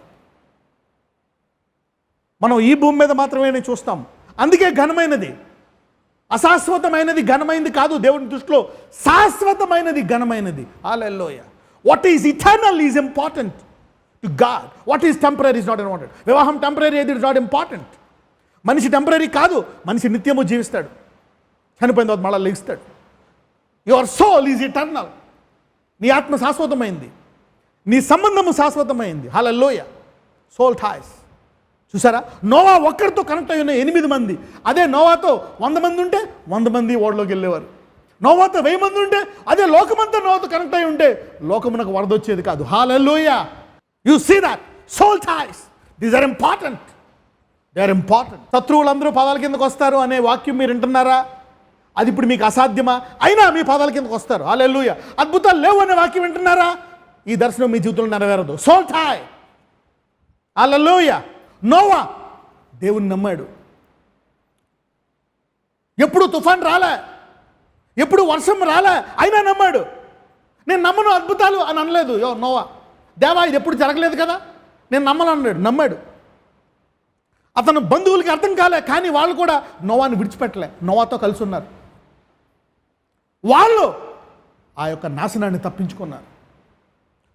మనం ఈ భూమి మీద మాత్రమే చూస్తాం. అందుకే ఘనమైనది, అశాశ్వతమైనది ఘనమైనది కాదు. దేవుని దృష్టిలో శాశ్వతమైనది ఘనమైనది. Hallelujah. What is eternal is important to God. What is temporary is not important. వివాహం టెంపరీ అయితే ఇట్ ఇస్ నాట్ ఇంపార్టెంట్. మనిషి టెంపరీ కాదు, మనిషి నిత్యము జీవిస్తాడు, చనిపోయిన తర్వాత మళ్ళీ లేస్తాడు. Your soul is eternal. నీ ఆత్మ శాశ్వతమైంది, నీ సంబంధము శాశ్వతమైంది. హల్లెలూయా. Soul ties. చూసారా, నోవా ఒక్కరితో కనెక్ట్ అయి ఉన్న 8 మంది. అదే నోవాతో 100 మంది ఉంటే 100 మంది ఓడలోకి వెళ్ళేవారు. నోవాతో 1000 మంది ఉంటే అదే లోకమంతా నోవాతో కనెక్ట్ అయి ఉంటే లోకమునకు వరద వచ్చేది కాదు. Hallelujah. You see that soul ties, these are important. They are important. శత్రువులందరూ పాదాల కిందకు వస్తారు అనే వాక్యం మీరు వింటున్నారా? అది ఇప్పుడు మీకు అసాధ్యమా? అయినా మీ పాదాల కిందకు వస్తారు. హల్లెలూయా. అద్భుతాలు లేవు అనే వాక్యం వింటున్నారా? ఈ దర్శనం మీ జీవితంలో నెరవేరదు. సోల్ టై. హల్లెలూయా. నోవా దేవుని నమ్మాడు. ఎప్పుడు తుఫాన్ రాలే, ఎప్పుడు వర్షం రాలే, అయినా నమ్మాడు. నేను నమ్మను అద్భుతాలు అని అనలేదు నోవా. దేవా ఇది ఎప్పుడు జరగలేదు కదా, నేను నమ్మను అన్నాడు. నమ్మాడు. అతను బంధువులకి అర్థం కాలే, కానీ వాళ్ళు కూడా నోవాని విడిచిపెట్టలే, నోవాతో కలిసి ఉన్నారు. వాళ్ళు ఆ యొక్క నాశనాన్ని తప్పించుకున్నారు.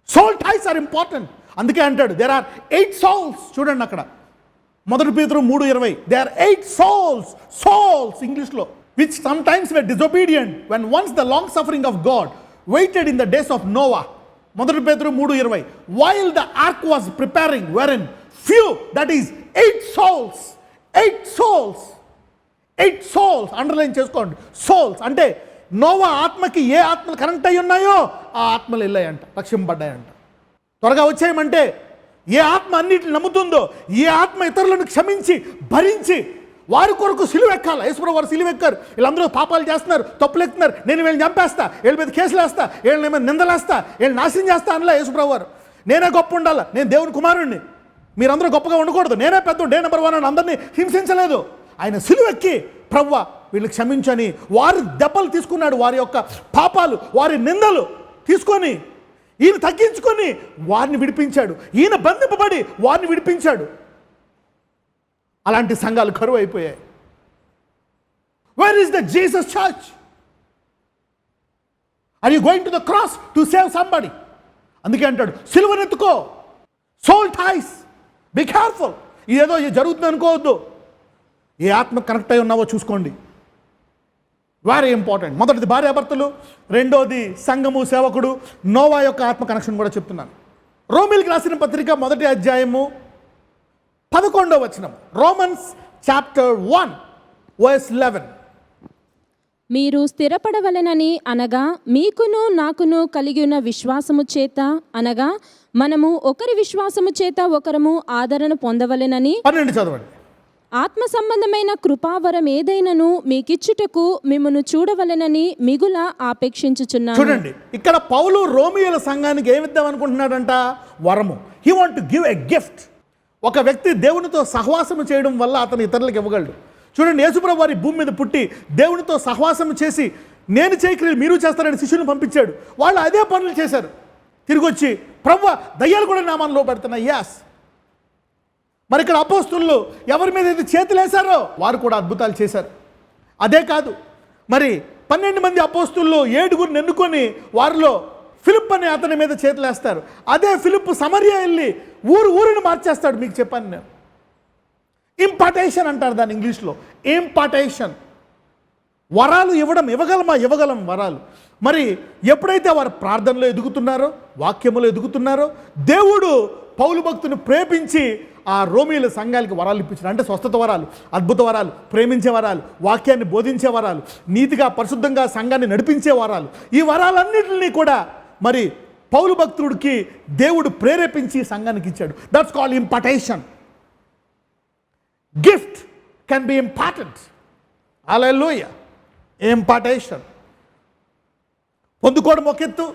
Soul ties are important. అందుకే అంటాడు దేర్ ఆర్ 8 souls. చూడండి అక్కడ 1 Peter 3:20. దే ఆర్ 8 souls ఇంగ్లీష్లో, which sometimes were disobedient when once the long suffering of God waited in the days of Noah. 1 Peter 3:20. While the ark was preparing wherein few, that is 8 souls. 8 souls. 8 souls underline చేసుకోండి. Souls అంటే Noah ఆత్మకి ఏ ఆత్మలు connect అయి ఉన్నాయో ఆ ఆత్మలు వెళ్ళాయంట, రక్షింపడ్డాయంట. త్వరగా వచ్చేయమంటే ఏ ఆత్మ అన్నిటిని నమ్ముతుందో, ఏ ఆత్మ ఇతరులను క్షమించి భరించి వారి కొరకు సిలువెక్కాలి. యేసుప్రభువు వారు సిలువెక్కారు. వీళ్ళందరూ పాపాలు చేస్తున్నారు, తప్పులు ఎక్కుతున్నారు, నేను వీళ్ళని చంపేస్తా, వీళ్ళ మీద కేసులు వేస్తా, వీళ్ళని ఏమైనా నిందలేస్తా, వీళ్ళని నాశనం చేస్తా అనలే యేసుప్రభువు వారు. నేనే గొప్ప ఉండాలా, నేను దేవుని కుమారుణ్ణి, మీరందరూ గొప్పగా ఉండకూడదు, నేనే పెద్ద, డే నెంబర్ 1 అని అందరినీ హింసించలేదు. ఆయన సిలువెక్కి ప్రభువా వీళ్ళు క్షమించని వారి దెబ్బలు తీసుకున్నాడు. వారి యొక్క పాపాలు, వారి నిందలు తీసుకొని ఈయన తగ్గించుకొని వారిని విడిపించాడు. ఈయన బంధింపబడి వారిని విడిపించాడు. అలాంటి సంఘాలు కరువు అయిపోయాయి. Where is the Jesus church? Are you going to the cross to save somebody? అందుకే అంటాడు సిలువనెత్తుకో. Soul ties, be careful. ఇదేదో జరుగుతుంది అనుకోవద్దు. ఏ ఆత్మ కనెక్ట్ అయి ఉన్నావో చూసుకోండి. Very important. మొదటిది భార్యాభర్తలు, రెండోది సంఘము, సేవకుడు. నోవా యొక్క ఆత్మ కనెక్షన్ కూడా చెప్తున్నాను. రోమీయులకు రాసిన పత్రిక 1వ అధ్యాయము 11వ వచనం. Romans chapter 1:11. మీరు స్థిరపడవలెనని అనగా మీకును నాకును కలిగి ఉన్న విశ్వాసము చేత, అనగా మనము ఒకరి విశ్వాసము చేత ఒకరము ఆదరణ పొందవలెనని 12 చదవండి. ఆత్మ సంబంధమైన కృపావరం ఏదైనను మీకిచ్చుటకు మిమ్మును చూడవలెనని మిగుల ఆపేక్షించుచున్నాను. చూడండి, ఇక్కడ పౌలు రోమియోల సంఘానికి ఏమిద్దాం అనుకుంటున్నాడంట? వరము. He want to give a gift. ఒక వ్యక్తి దేవునితో సహవాసం చేయడం వల్ల అతను ఇతరులకు ఇవ్వగలడు. చూడండి, యేసుప్రభువు వారి భూమి మీద పుట్టి దేవునితో సహవాసం చేసి నేను చేయక్రియలు మీరు చేస్తారని శిష్యుని పంపించాడు. వాళ్ళు అదే పనులు చేశారు. తిరిగి వచ్చి ప్రభువా దయ్యాలు కూడా నా మనలో పెడుతున్నాయి. యాస్. మరి ఇక్కడ అపోస్తులు ఎవరి మీద అయితే చేతులు వేశారో వారు కూడా అద్భుతాలు చేశారు. అదే కాదు, మరి 12 మంది అపోస్తులు 7గురిని ఎన్నుకొని వారిలో ఫిలిప్ అనే అతని మీద చేతులు వేస్తారు. అదే ఫిలిప్ సమరియా వెళ్ళి ఊరిని మార్చేస్తాడు. మీకు చెప్పాను నేను. ఇంపార్టేషన్ అంటారు దాన్ని ఇంగ్లీష్లో. ఇంపార్టేషన్. వరాలు ఇవ్వగలం వరాలు. మరి ఎప్పుడైతే వారు ప్రార్థనలో ఎదుగుతున్నారో, వాక్యములో ఎదుగుతున్నారో, దేవుడు పౌలు భక్తుని ప్రేమించి ఆ రోమీల సంఘాలకి వరాలు ఇప్పించారు. అంటే స్వస్థత వరాలు, అద్భుత వరాలు, ప్రేమించే వరాలు, వాక్యాన్ని బోధించే వరాలు, నీతిగా పరిశుద్ధంగా సంఘాన్ని నడిపించే వరాలు, ఈ వరాలన్నింటినీ కూడా మరి పౌలు భక్తుడికి దేవుడు ప్రేరేపించి సంఘానికి ఇచ్చాడు. That's called impartation. Gift can be important. Hallelujah. Impartation పొందుకోవడం ఒక ఎత్తు,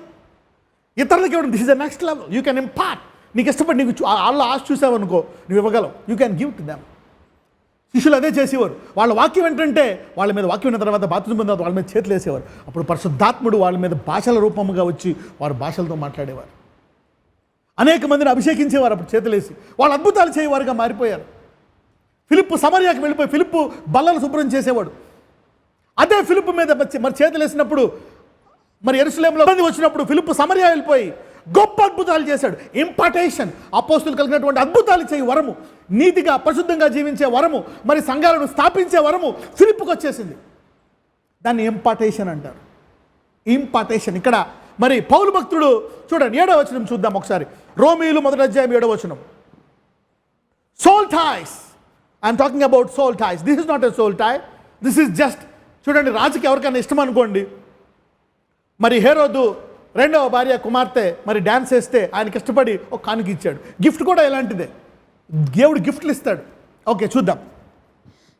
ఇతరులకి ఇవ్వడం this is the next level. You can impart. నీకు ఇష్టపడి నీకు వాళ్ళ ఆశ చూసావనుకో, నువ్వు ఇవ్వగలవు. You can give to them. శిష్యులు అదే చేసేవారు. వాళ్ళ వాక్యం ఏంటంటే వాళ్ళ మీద వాక్యం విన్న తర్వాత బాప్తిజం పొందిన తర్వాత వాళ్ళ మీద చేతులు వేసేవారు. అప్పుడు పరిశుద్ధాత్ముడు వాళ్ళ మీద భాషల రూపముగా వచ్చి వారు భాషలతో మాట్లాడేవారు. అనేక మందిని అభిషేకించేవారు అప్పుడు చేతులేసి. వాళ్ళు అద్భుతాలు చేయవారుగా మారిపోయారు. ఫిలిప్పు సమరయాకి వెళ్ళిపోయి ఫిలిప్పు బల్లలు శుభ్రం చేసేవాడు. అదే ఫిలిప్పు మీద మరి చేతులు వేసినప్పుడు మరి యెరూషలేములో ఇబ్బంది వచ్చినప్పుడు ఫిలిప్పు సమరయ వెళ్ళిపోయి గొప్ప అద్భుతాలు చేశాడు. ఇంపార్టేషన్. అపోస్తులు కలిగినటువంటి అద్భుతాలు చేయి వరము, నీతిగా పరిశుద్ధంగా జీవించే వరము, మరి సంఘాలను స్థాపించే వరము ఫిలిప్పుకి వచ్చేసింది. దాన్ని ఇంపార్టేషన్ అంటారు. ఇంపార్టేషన్. ఇక్కడ మరి పౌలు భక్తుడు చూడండి 7వ వచనం చూద్దాం ఒకసారి. రోమీయులు 1వ అధ్యాయం 7వ వచనం. Soul ties. I'm talking about soul ties. This is not a soul tie. This is just చూడండి, రాజుకి ఎవరికైనా ఇష్టం అనుకోండి, మరి హేరోదు 2వ భార్య కుమార్తె మరి డ్యాన్స్ వేస్తే ఆయనకి ఇష్టపడి ఒక కానుక ఇచ్చాడు. గిఫ్ట్ కూడా ఇలాంటిదే. దేవుడు గిఫ్ట్లు ఇస్తాడు. ఓకే, చూద్దాం.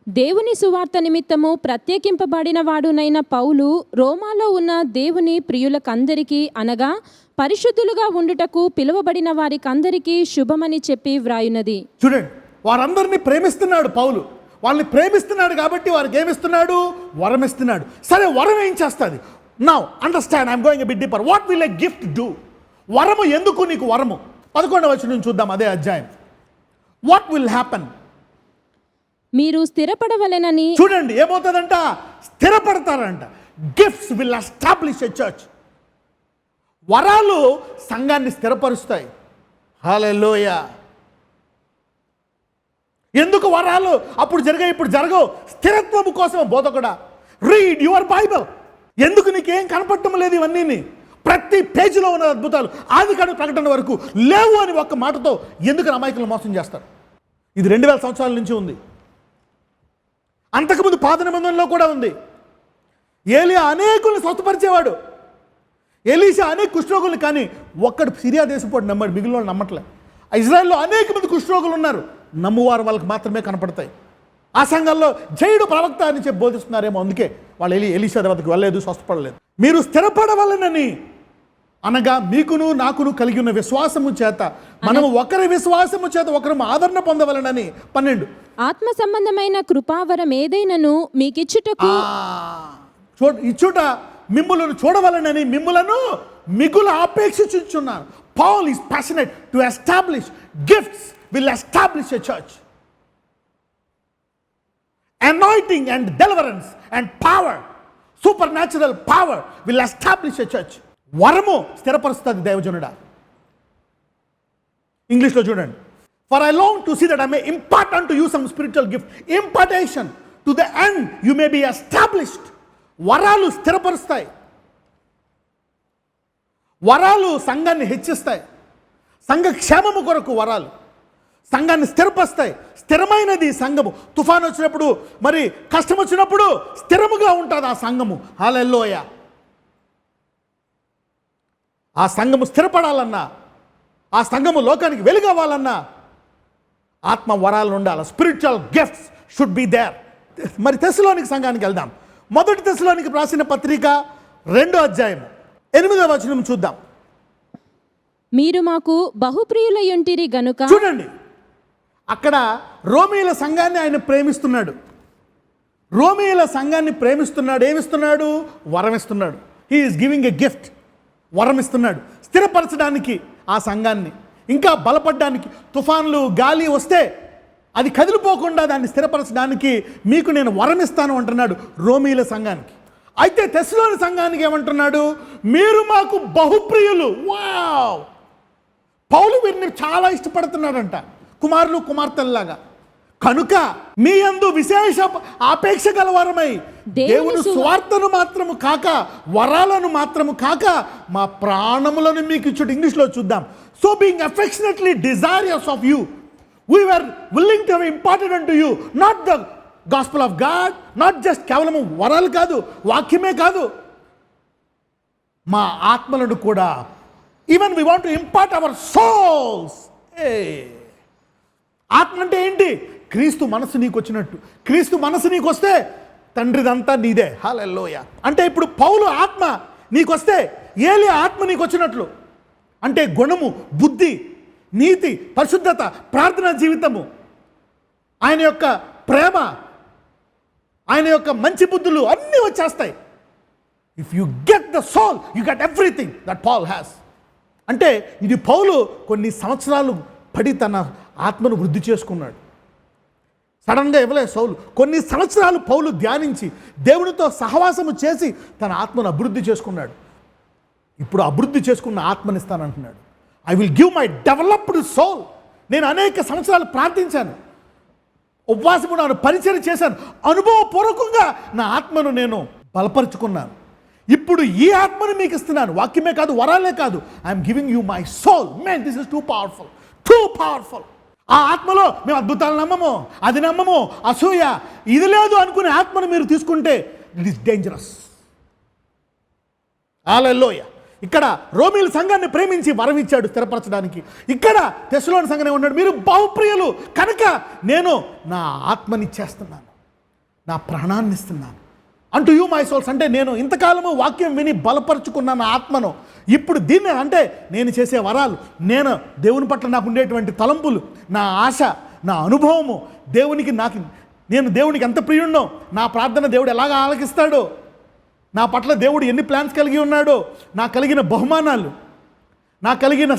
దేవుని సువార్త నిమిత్తము ప్రత్యేకింపబడిన వాడునైన పౌలు రోమాలో ఉన్న దేవుని ప్రియులకందరికీ అనగా పరిశుద్ధులుగా ఉండుటకు పిలువబడిన వారికందరికీ శుభమని చెప్పి వ్రాయున్నది. చూడండి, వారందరినీ ప్రేమిస్తున్నాడు పౌలు. వాళ్ళని ప్రేమిస్తున్నాడు కాబట్టి వారికి ఏమిస్తున్నాడు? వరం ఇస్తున్నాడు. సరే, వరం ఏం చేస్తుంది? Now understand, I'm going a bit deeper. What will a gift do? వరము ఎందుకు నీకు వరము? 11వ వచనం చూద్దాం అదే అధ్యాయం. What will happen? మీరు స్థిరపడవలెనని. చూడండి, ఏమవుతుందంట? స్థిరపడతారంట. Gifts will establish a church. వరాలు సంఘాన్ని స్థిరపరుస్తాయి. హల్లెలూయా. ఎందుకు వరాలు అప్పుడు జరిగాయి ఇప్పుడు జరగవు? స్థిరత్వము కోసం. బోధకుడా, రీడ్ యువర్ బైబిల్. ఎందుకు నీకేం కనపడటం లేదు? ఇవన్నీ ప్రతి పేజీలో ఉన్న అద్భుతాలు ఆదికాండ ప్రకటన వరకు లేవు అని ఒక్క మాటతో ఎందుకు అమాయకులను మోసం చేస్తారు? ఇది 2000 సంవత్సరాల నుంచి ఉంది. అంతకుముందు పాత నిబంధనలో కూడా ఉంది. ఏలియా అనేకుల్ని స్వస్థపరిచేవాడు. ఎలీషా అనేక కుష్ఠరోగులు, కానీ ఒక్కడు సిరియా దేశపోడు నమ్మాడు, మిగిలిన వాళ్ళు నమ్మట్లే. ఇజ్రాయెల్లో అనేక మంది కుష్ఠరోగులు ఉన్నారు, నమ్మువారు వాళ్ళకి మాత్రమే కనపడతాయి. ఆ సంఘాల్లో జయుడు ప్రవక్త అని చెప్పి బోధిస్తున్నారేమో, అందుకే వాళ్ళు ఎలీషా దేవతకు వెళ్ళలేదు, స్వస్థపడలేదు. మీరు స్థిరపడవలనని అనగా మీకును నాకును కలిగి ఉన్న విశ్వాసము చేత మనము ఒకరి విశ్వాసము చేత ఒకరు ఆదరణ పొందవలనని. 12 ఆత్మ సంబంధమైన కృపావరం ఏదైనను మీకిచ్చుటకు ఇచ్చుట మిమ్ములను చూడవలనని మిమ్ములను మిగులు ఆపేక్షించుచున్నాను. Paul is passionate to establish. Gifts will establish a church. Anointing and deliverance and power, supernatural power will establish a church. వరము స్థిరపరుస్తుంది దైవజనుడా. ఇంగ్లీష్లో చూడండి. For I long to see that I may impart unto you some spiritual gift. Impartation to the end you may be established. వరాలు స్థిరపరుస్తాయి. వరాలు సంఘాన్ని హెచ్చిస్తాయి. సంఘ క్షేమము కొరకు వరాలు సంఘాన్ని స్థిరపరుస్తాయి. స్థిరమైనది సంఘము. తుఫాను వచ్చినప్పుడు, మరి కష్టం వచ్చినప్పుడు స్థిరముగా ఉంటుంది ఆ సంఘము. హల్లెలూయా. ఆ సంఘము స్థిరపడాలన్నా, ఆ సంఘము లోకానికి వెలుగవ్వాలన్నా ఆత్మ వరాలు ఉండాలి. Spiritual gifts should be there. మరి తెస్సలోనిక సంఘానికి వెళ్దాం. 1 తెస్సలోనిక రాసిన పత్రిక 2వ అధ్యాయం 8వ వచనం చూద్దాం. మీరు మాకు బహుప్రియులయుంటిరి గనుక. చూడండి, అక్కడ రోమీయుల సంఘాన్ని ఆయన ప్రేమిస్తున్నాడు. రోమీయుల సంఘాన్ని ప్రేమిస్తున్నాడు. ఏమిస్తున్నాడు? వరం ఇస్తున్నాడు. He is giving a gift. వరం ఇస్తున్నాడు స్థిరపరచడానికి, ఆ సంఘాన్ని ఇంకా బలపడడానికి. తుఫాన్లు గాలి వస్తే అది కదిలిపోకుండా దాన్ని స్థిరపరచడానికి మీకు నేను వరం ఇస్తాను అంటున్నాడు రోమీయుల సంఘానికి. అయితే తెస్సలోని సంఘానికి ఏమంటున్నాడు? మీరు మాకు బహుప్రియులు. వావ్! పౌలు వీరిని చాలా ఇష్టపడుతున్నాడంట. కుమారులు కుమార్తెల్లాగా కనుక మీ యందు విశేష ఆపేక్ష గలవారమై దేవుని స్వార్థను మాత్రము కాక వరాలను మాత్రము కాక మా ప్రాణములను మీకు ఇచ్చుట. ఇంగ్లీష్లో చూద్దాం. So being affectionately desirous of you, we were willing to have imparted unto you not the gospel of God, not just కేవలము వరాలు కాదు, వాక్యమే కాదు, మా ఆత్మలను కూడా. Even we want to impart our souls. ఆత్మ అంటే ఏంటి? క్రీస్తు మనసు నీకు వచ్చినట్టు. క్రీస్తు మనసు నీకు వస్తే తండ్రిదంతా నీదే. హల్లెలూయా. అంటే ఇప్పుడు పౌలు ఆత్మ నీకు వస్తే ఏలి ఆత్మ నీకు వచ్చినట్లు. అంటే గుణము, బుద్ధి, నీతి, పరిశుద్ధత, ప్రార్థనా జీవితము, ఆయన యొక్క ప్రేమ, ఆయన యొక్క మంచి బుద్ధులు అన్నీ వచ్చేస్తాయి. If you get the soul, you get everything that Paul has. అంటే ఇది పౌలు కొన్ని సంవత్సరాలు పడి తన ఆత్మను వృద్ధి చేసుకున్నాడు. సడన్గా ఇవ్వలేదు సౌలు. కొన్ని సంవత్సరాలు పౌలు ధ్యానించి దేవునితో సహవాసము చేసి తన ఆత్మను అభివృద్ధి చేసుకున్నాడు. ఇప్పుడు అభివృద్ధి చేసుకున్న ఆత్మనిస్తానంటున్నాడు. I will give my developed soul. నేను అనేక సంవత్సరాలు ప్రార్థించాను, ఉపవాసము నాను పరిచయం చేశాను, అనుభవపూర్వకంగా నా ఆత్మను నేను బలపరుచుకున్నాను. ఇప్పుడు ఈ ఆత్మను మీకు ఇస్తున్నాను. వాక్యమే కాదు, వరాలే కాదు. I'm giving you my soul. Man, this is too powerful, too powerful. ఆ ఆత్మలో మేము అద్భుతాలు నమ్మము, అది నమ్మము, అసూయ ఇది లేదు అనుకునే ఆత్మను మీరు తీసుకుంటే ఇట్ ఈస్ డేంజరస్. హల్లెలూయా. ఇక్కడ రోమీల సంఘాన్ని ప్రేమించి వరం ఇచ్చాడు స్థిరపరచడానికి. ఇక్కడ తెస్సలోని సంఘమే ఉన్నాడు. మీరు బహుప్రియులు కనుక నేను నా ఆత్మనిచ్చేస్తున్నాను, నా ప్రాణాన్ని ఇస్తున్నాను. అంటూ యూ మై సోల్స్ అంటే నేను ఇంతకాలము వాక్యం విని బలపరుచుకున్న నా ఆత్మను ఇప్పుడు దీన్ని అంటే నేను చేసే వరాలు, నేను దేవుని పట్ల నాకు ఉండేటువంటి తలంపులు, నా ఆశ, నా అనుభవము, నేను దేవునికి ఎంత ప్రియుణ్ణో, నా ప్రార్థన దేవుడు ఎలాగ ఆలకిస్తాడో, నా పట్ల దేవుడు ఎన్ని ప్లాన్స్ కలిగి ఉన్నాడో, నా కలిగిన బహుమానాలు, నా కలిగిన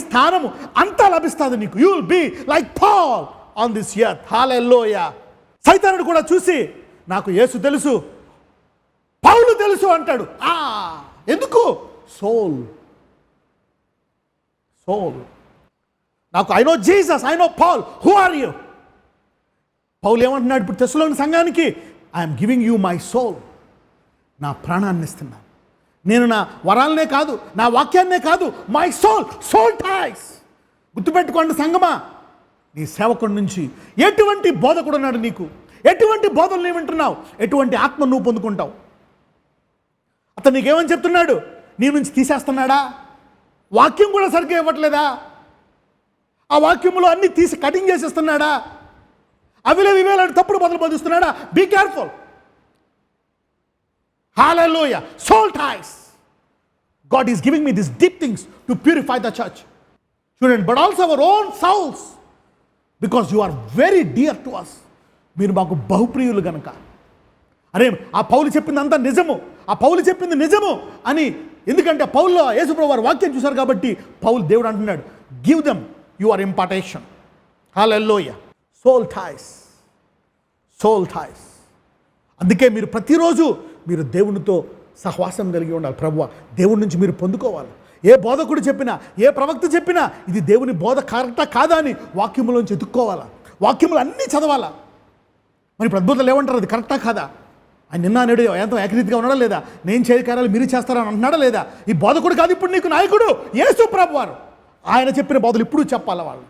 స్థానము అంతా లభిస్తుంది నీకు. You will be like Paul on this earth. Hallelujah. సైతానుడు కూడా చూసి నాకు యేసు తెలుసు, పౌలు తెలుసు అంటాడు. ఎందుకు? సోల్. నాకు I know Jesus, I know Paul, who are you? పౌలు ఏమంటున్నాడు ఇప్పుడు తెస్సలోని సంఘానికి? I'm giving you my soul. నా ప్రాణాన్ని ఇస్తున్నాను. నేను నా వరాలనే కాదు, నా వాక్యాన్నే కాదు, మై సోల్ టైస్. గుర్తుపెట్టుకోండి సంగమా, నీ సేవకుడి నుంచి ఎటువంటి బోధకుడు ఉన్నాడు నీకు? ఎటువంటి బోధలు నీవు వింటున్నావు? ఎటువంటి ఆత్మ నువ్వు పొందుకుంటావు? అతను నీకేమని చెప్తున్నాడు? నీ నుంచి తీసేస్తున్నాడా? వాక్యం కూడా సరిగ్గా ఇవ్వట్లేదా? ఆ వాక్యంలో అన్ని తీసి కటింగ్ చేసేస్తున్నాడా? ఇవేలాంటి తప్పుడు బదులు బోధిస్తున్నాడా? Be careful. Hallelujah. Soul ties. God is giving me these deep things to purify the church. Children, but also our own souls, because you are very dear to us. మీరు మాకు బహుప్రియులు గనక. అరే ఆ పౌలు చెప్పిందంతా నిజము, ఆ పౌలు చెప్పింది నిజము అని. ఎందుకంటే పౌల్లో యేసుప్రభు వారి వాక్యం చూశారు కాబట్టి పౌలు దేవుడు అంటున్నాడు, give them your impartation. Hallelujah. Soul ties. అందుకే మీరు ప్రతిరోజు మీరు దేవునితో సహవాసం కలిగి ఉండాలి. ప్రభువా, దేవుడి నుంచి మీరు పొందుకోవాలి. ఏ బోధకుడు చెప్పినా, ఏ ప్రవక్త చెప్పినా ఇది దేవుని బోధ కరెక్టా కాదా అని వాక్యములోంచి ఎత్తుక్కోవాలా. వాక్యములు అన్నీ చదవాలా. మరి ఇప్పుడు అద్భుతాలు ఏమంటారు? అది కరెక్టా కాదా? ఆయన నిన్న నేడు ఎంతో ఏకరీతిగా ఉన్నాడా లేదా? నేను చేయ కార్యాలు మీరు చేస్తారని అంటున్నాడా లేదా? ఈ బోధకుడు కాదు ఇప్పుడు నీకు నాయకుడు, యేసు ప్రభు వారు. ఆయన చెప్పిన బోధలు ఇప్పుడు చెప్పాలా వాళ్ళు.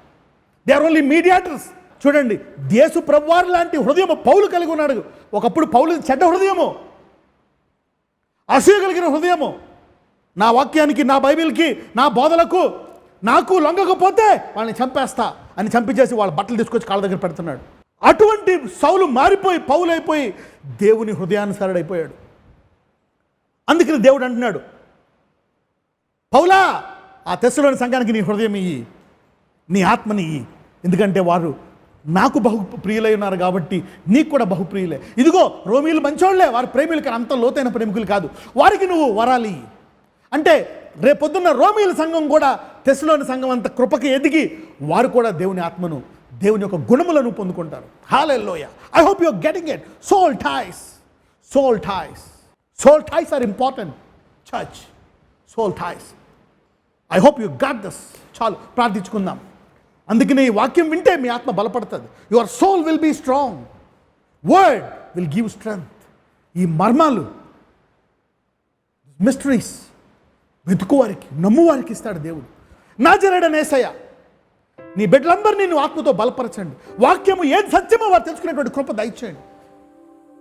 They are only mediators. చూడండి, యేసు ప్రభు వారు లాంటి హృదయము పౌలు కలిగి ఉన్నాడు. ఒకప్పుడు పౌలు చెడ్డ హృదయము, అసూయ కలిగిన హృదయము. నా వాక్యానికి, నా బైబిల్కి, నా బోధలకు నాకు లొంగకపోతే వాళ్ళని చంపేస్తా అని చంపించేసి వాళ్ళ బట్టలు తీసుకొచ్చి కాళ్ళ దగ్గర పెడుతున్నాడు. అటువంటి సౌలు మారిపోయి పౌలు అయిపోయి దేవుని హృదయానుసారుడైపోయాడు. అందుకని దేవుడు అంటున్నాడు, పౌలా, ఆ తెస్సలోని సంఘానికి నీ హృదయం ఇయ్యి, నీ ఆత్మని ఇయ్యి. ఎందుకంటే వారు నాకు బహుప్రియులై ఉన్నారు కాబట్టి నీకు కూడా బహుప్రియులే. ఇదిగో రోమీలు మంచోళ్లే, వారి ప్రేమికులకి అంత లోతైన ప్రేమికులు కాదు, వారికి నువ్వు వరాలి. అంటే రేపొద్దున్న రోమీల సంఘం కూడా తెస్సలోని సంఘం అంత కృపకి ఎదిగి వారు కూడా దేవుని ఆత్మను, దేవుని యొక్క గుణములను పొందుకుంటారు. Hallelujah. I hope you are getting it. Soul ties are important, church. soul ties. I hope you got this. చాలు, ప్రార్థించుకుందాం. అందుకని ఈ వాక్యం వింటే మీ ఆత్మ బలపడుతుంది. Your soul will be strong. Word will give strength. ఈ మర్మాలు, మిస్టరీస్ వెతుకువారికి, నమ్మువారికి ఇస్తాడు దేవుడు. నాజరేయుడైన యేసయ్య, నీ బిడ్డలందరినీ నువ్వు ఆత్మతో బలపరచండి. వాక్యము ఏది సత్యమో వారు తెలుసుకునేటువంటి కృప దయచేయండి.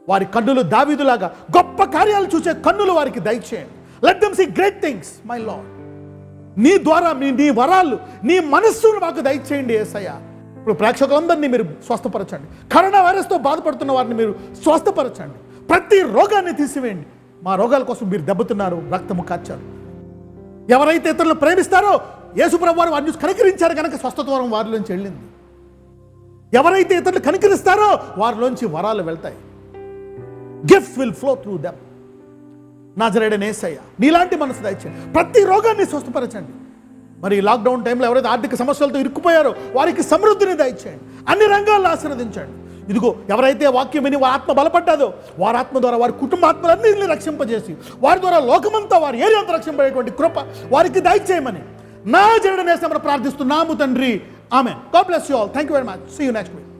వారి కన్నులు దావీదులాగా గొప్ప కార్యాలు చూసే కన్నులు వారికి దయచేయండి. Let them see great things my lord. నీ ద్వారా నీ వరాలు, నీ మనస్సును మాకు దయచేయండి యేసయ్య. ఇప్పుడు ప్రేక్షకులందరినీ మీరు స్వస్థపరచండి. కరోనా వైరస్తో బాధపడుతున్న వారిని మీరు స్వస్థపరచండి. ప్రతి రోగాన్ని తీసివేయండి. మా రోగాల కోసం మీరు దెబ్బతున్నారు, రక్తము కార్చారు. ఎవరైతే ఇతరులను ప్రేమిస్తారో యేసుప్రభువు వారు వారిని కనికరించారు కనుక స్వస్థత వరం వారిలోంచి వెళ్ళింది. ఎవరైతే ఇతరులు కనికరిస్తారో వారిలోంచి వరాలు వెళ్తాయి. Gifts will flow through them. నాజరేయుడైన యేసయ్య, నీలాంటి మనసు దయచేయండి. ప్రతి రోగాన్ని స్వస్థపరచండి. మరి లాక్డౌన్ టైంలో ఎవరైతే ఆర్థిక సమస్యలతో ఇరుక్కుపోయారో వారికి సమృద్ధిని దయచేయండి. అన్ని రంగాల్లో ఆశీర్వదించండి. ఇదిగో ఎవరైతే వాక్యం విని వారి ఆత్మ బలపడ్డాదో వారి ఆత్మ ద్వారా వారి కుటుంబాత్మలన్నింటినీ రక్షింపజేసి వారి ద్వారా లోకమంతా వారి ఏరియాంతా రక్షింపబడేటువంటి కృప వారికి దయచేయమని నాజరేయుడైన యేసయ్య ప్రార్థిస్తున్నాము తండ్రి. Amen. God bless you all. Thank you very much. See you next week.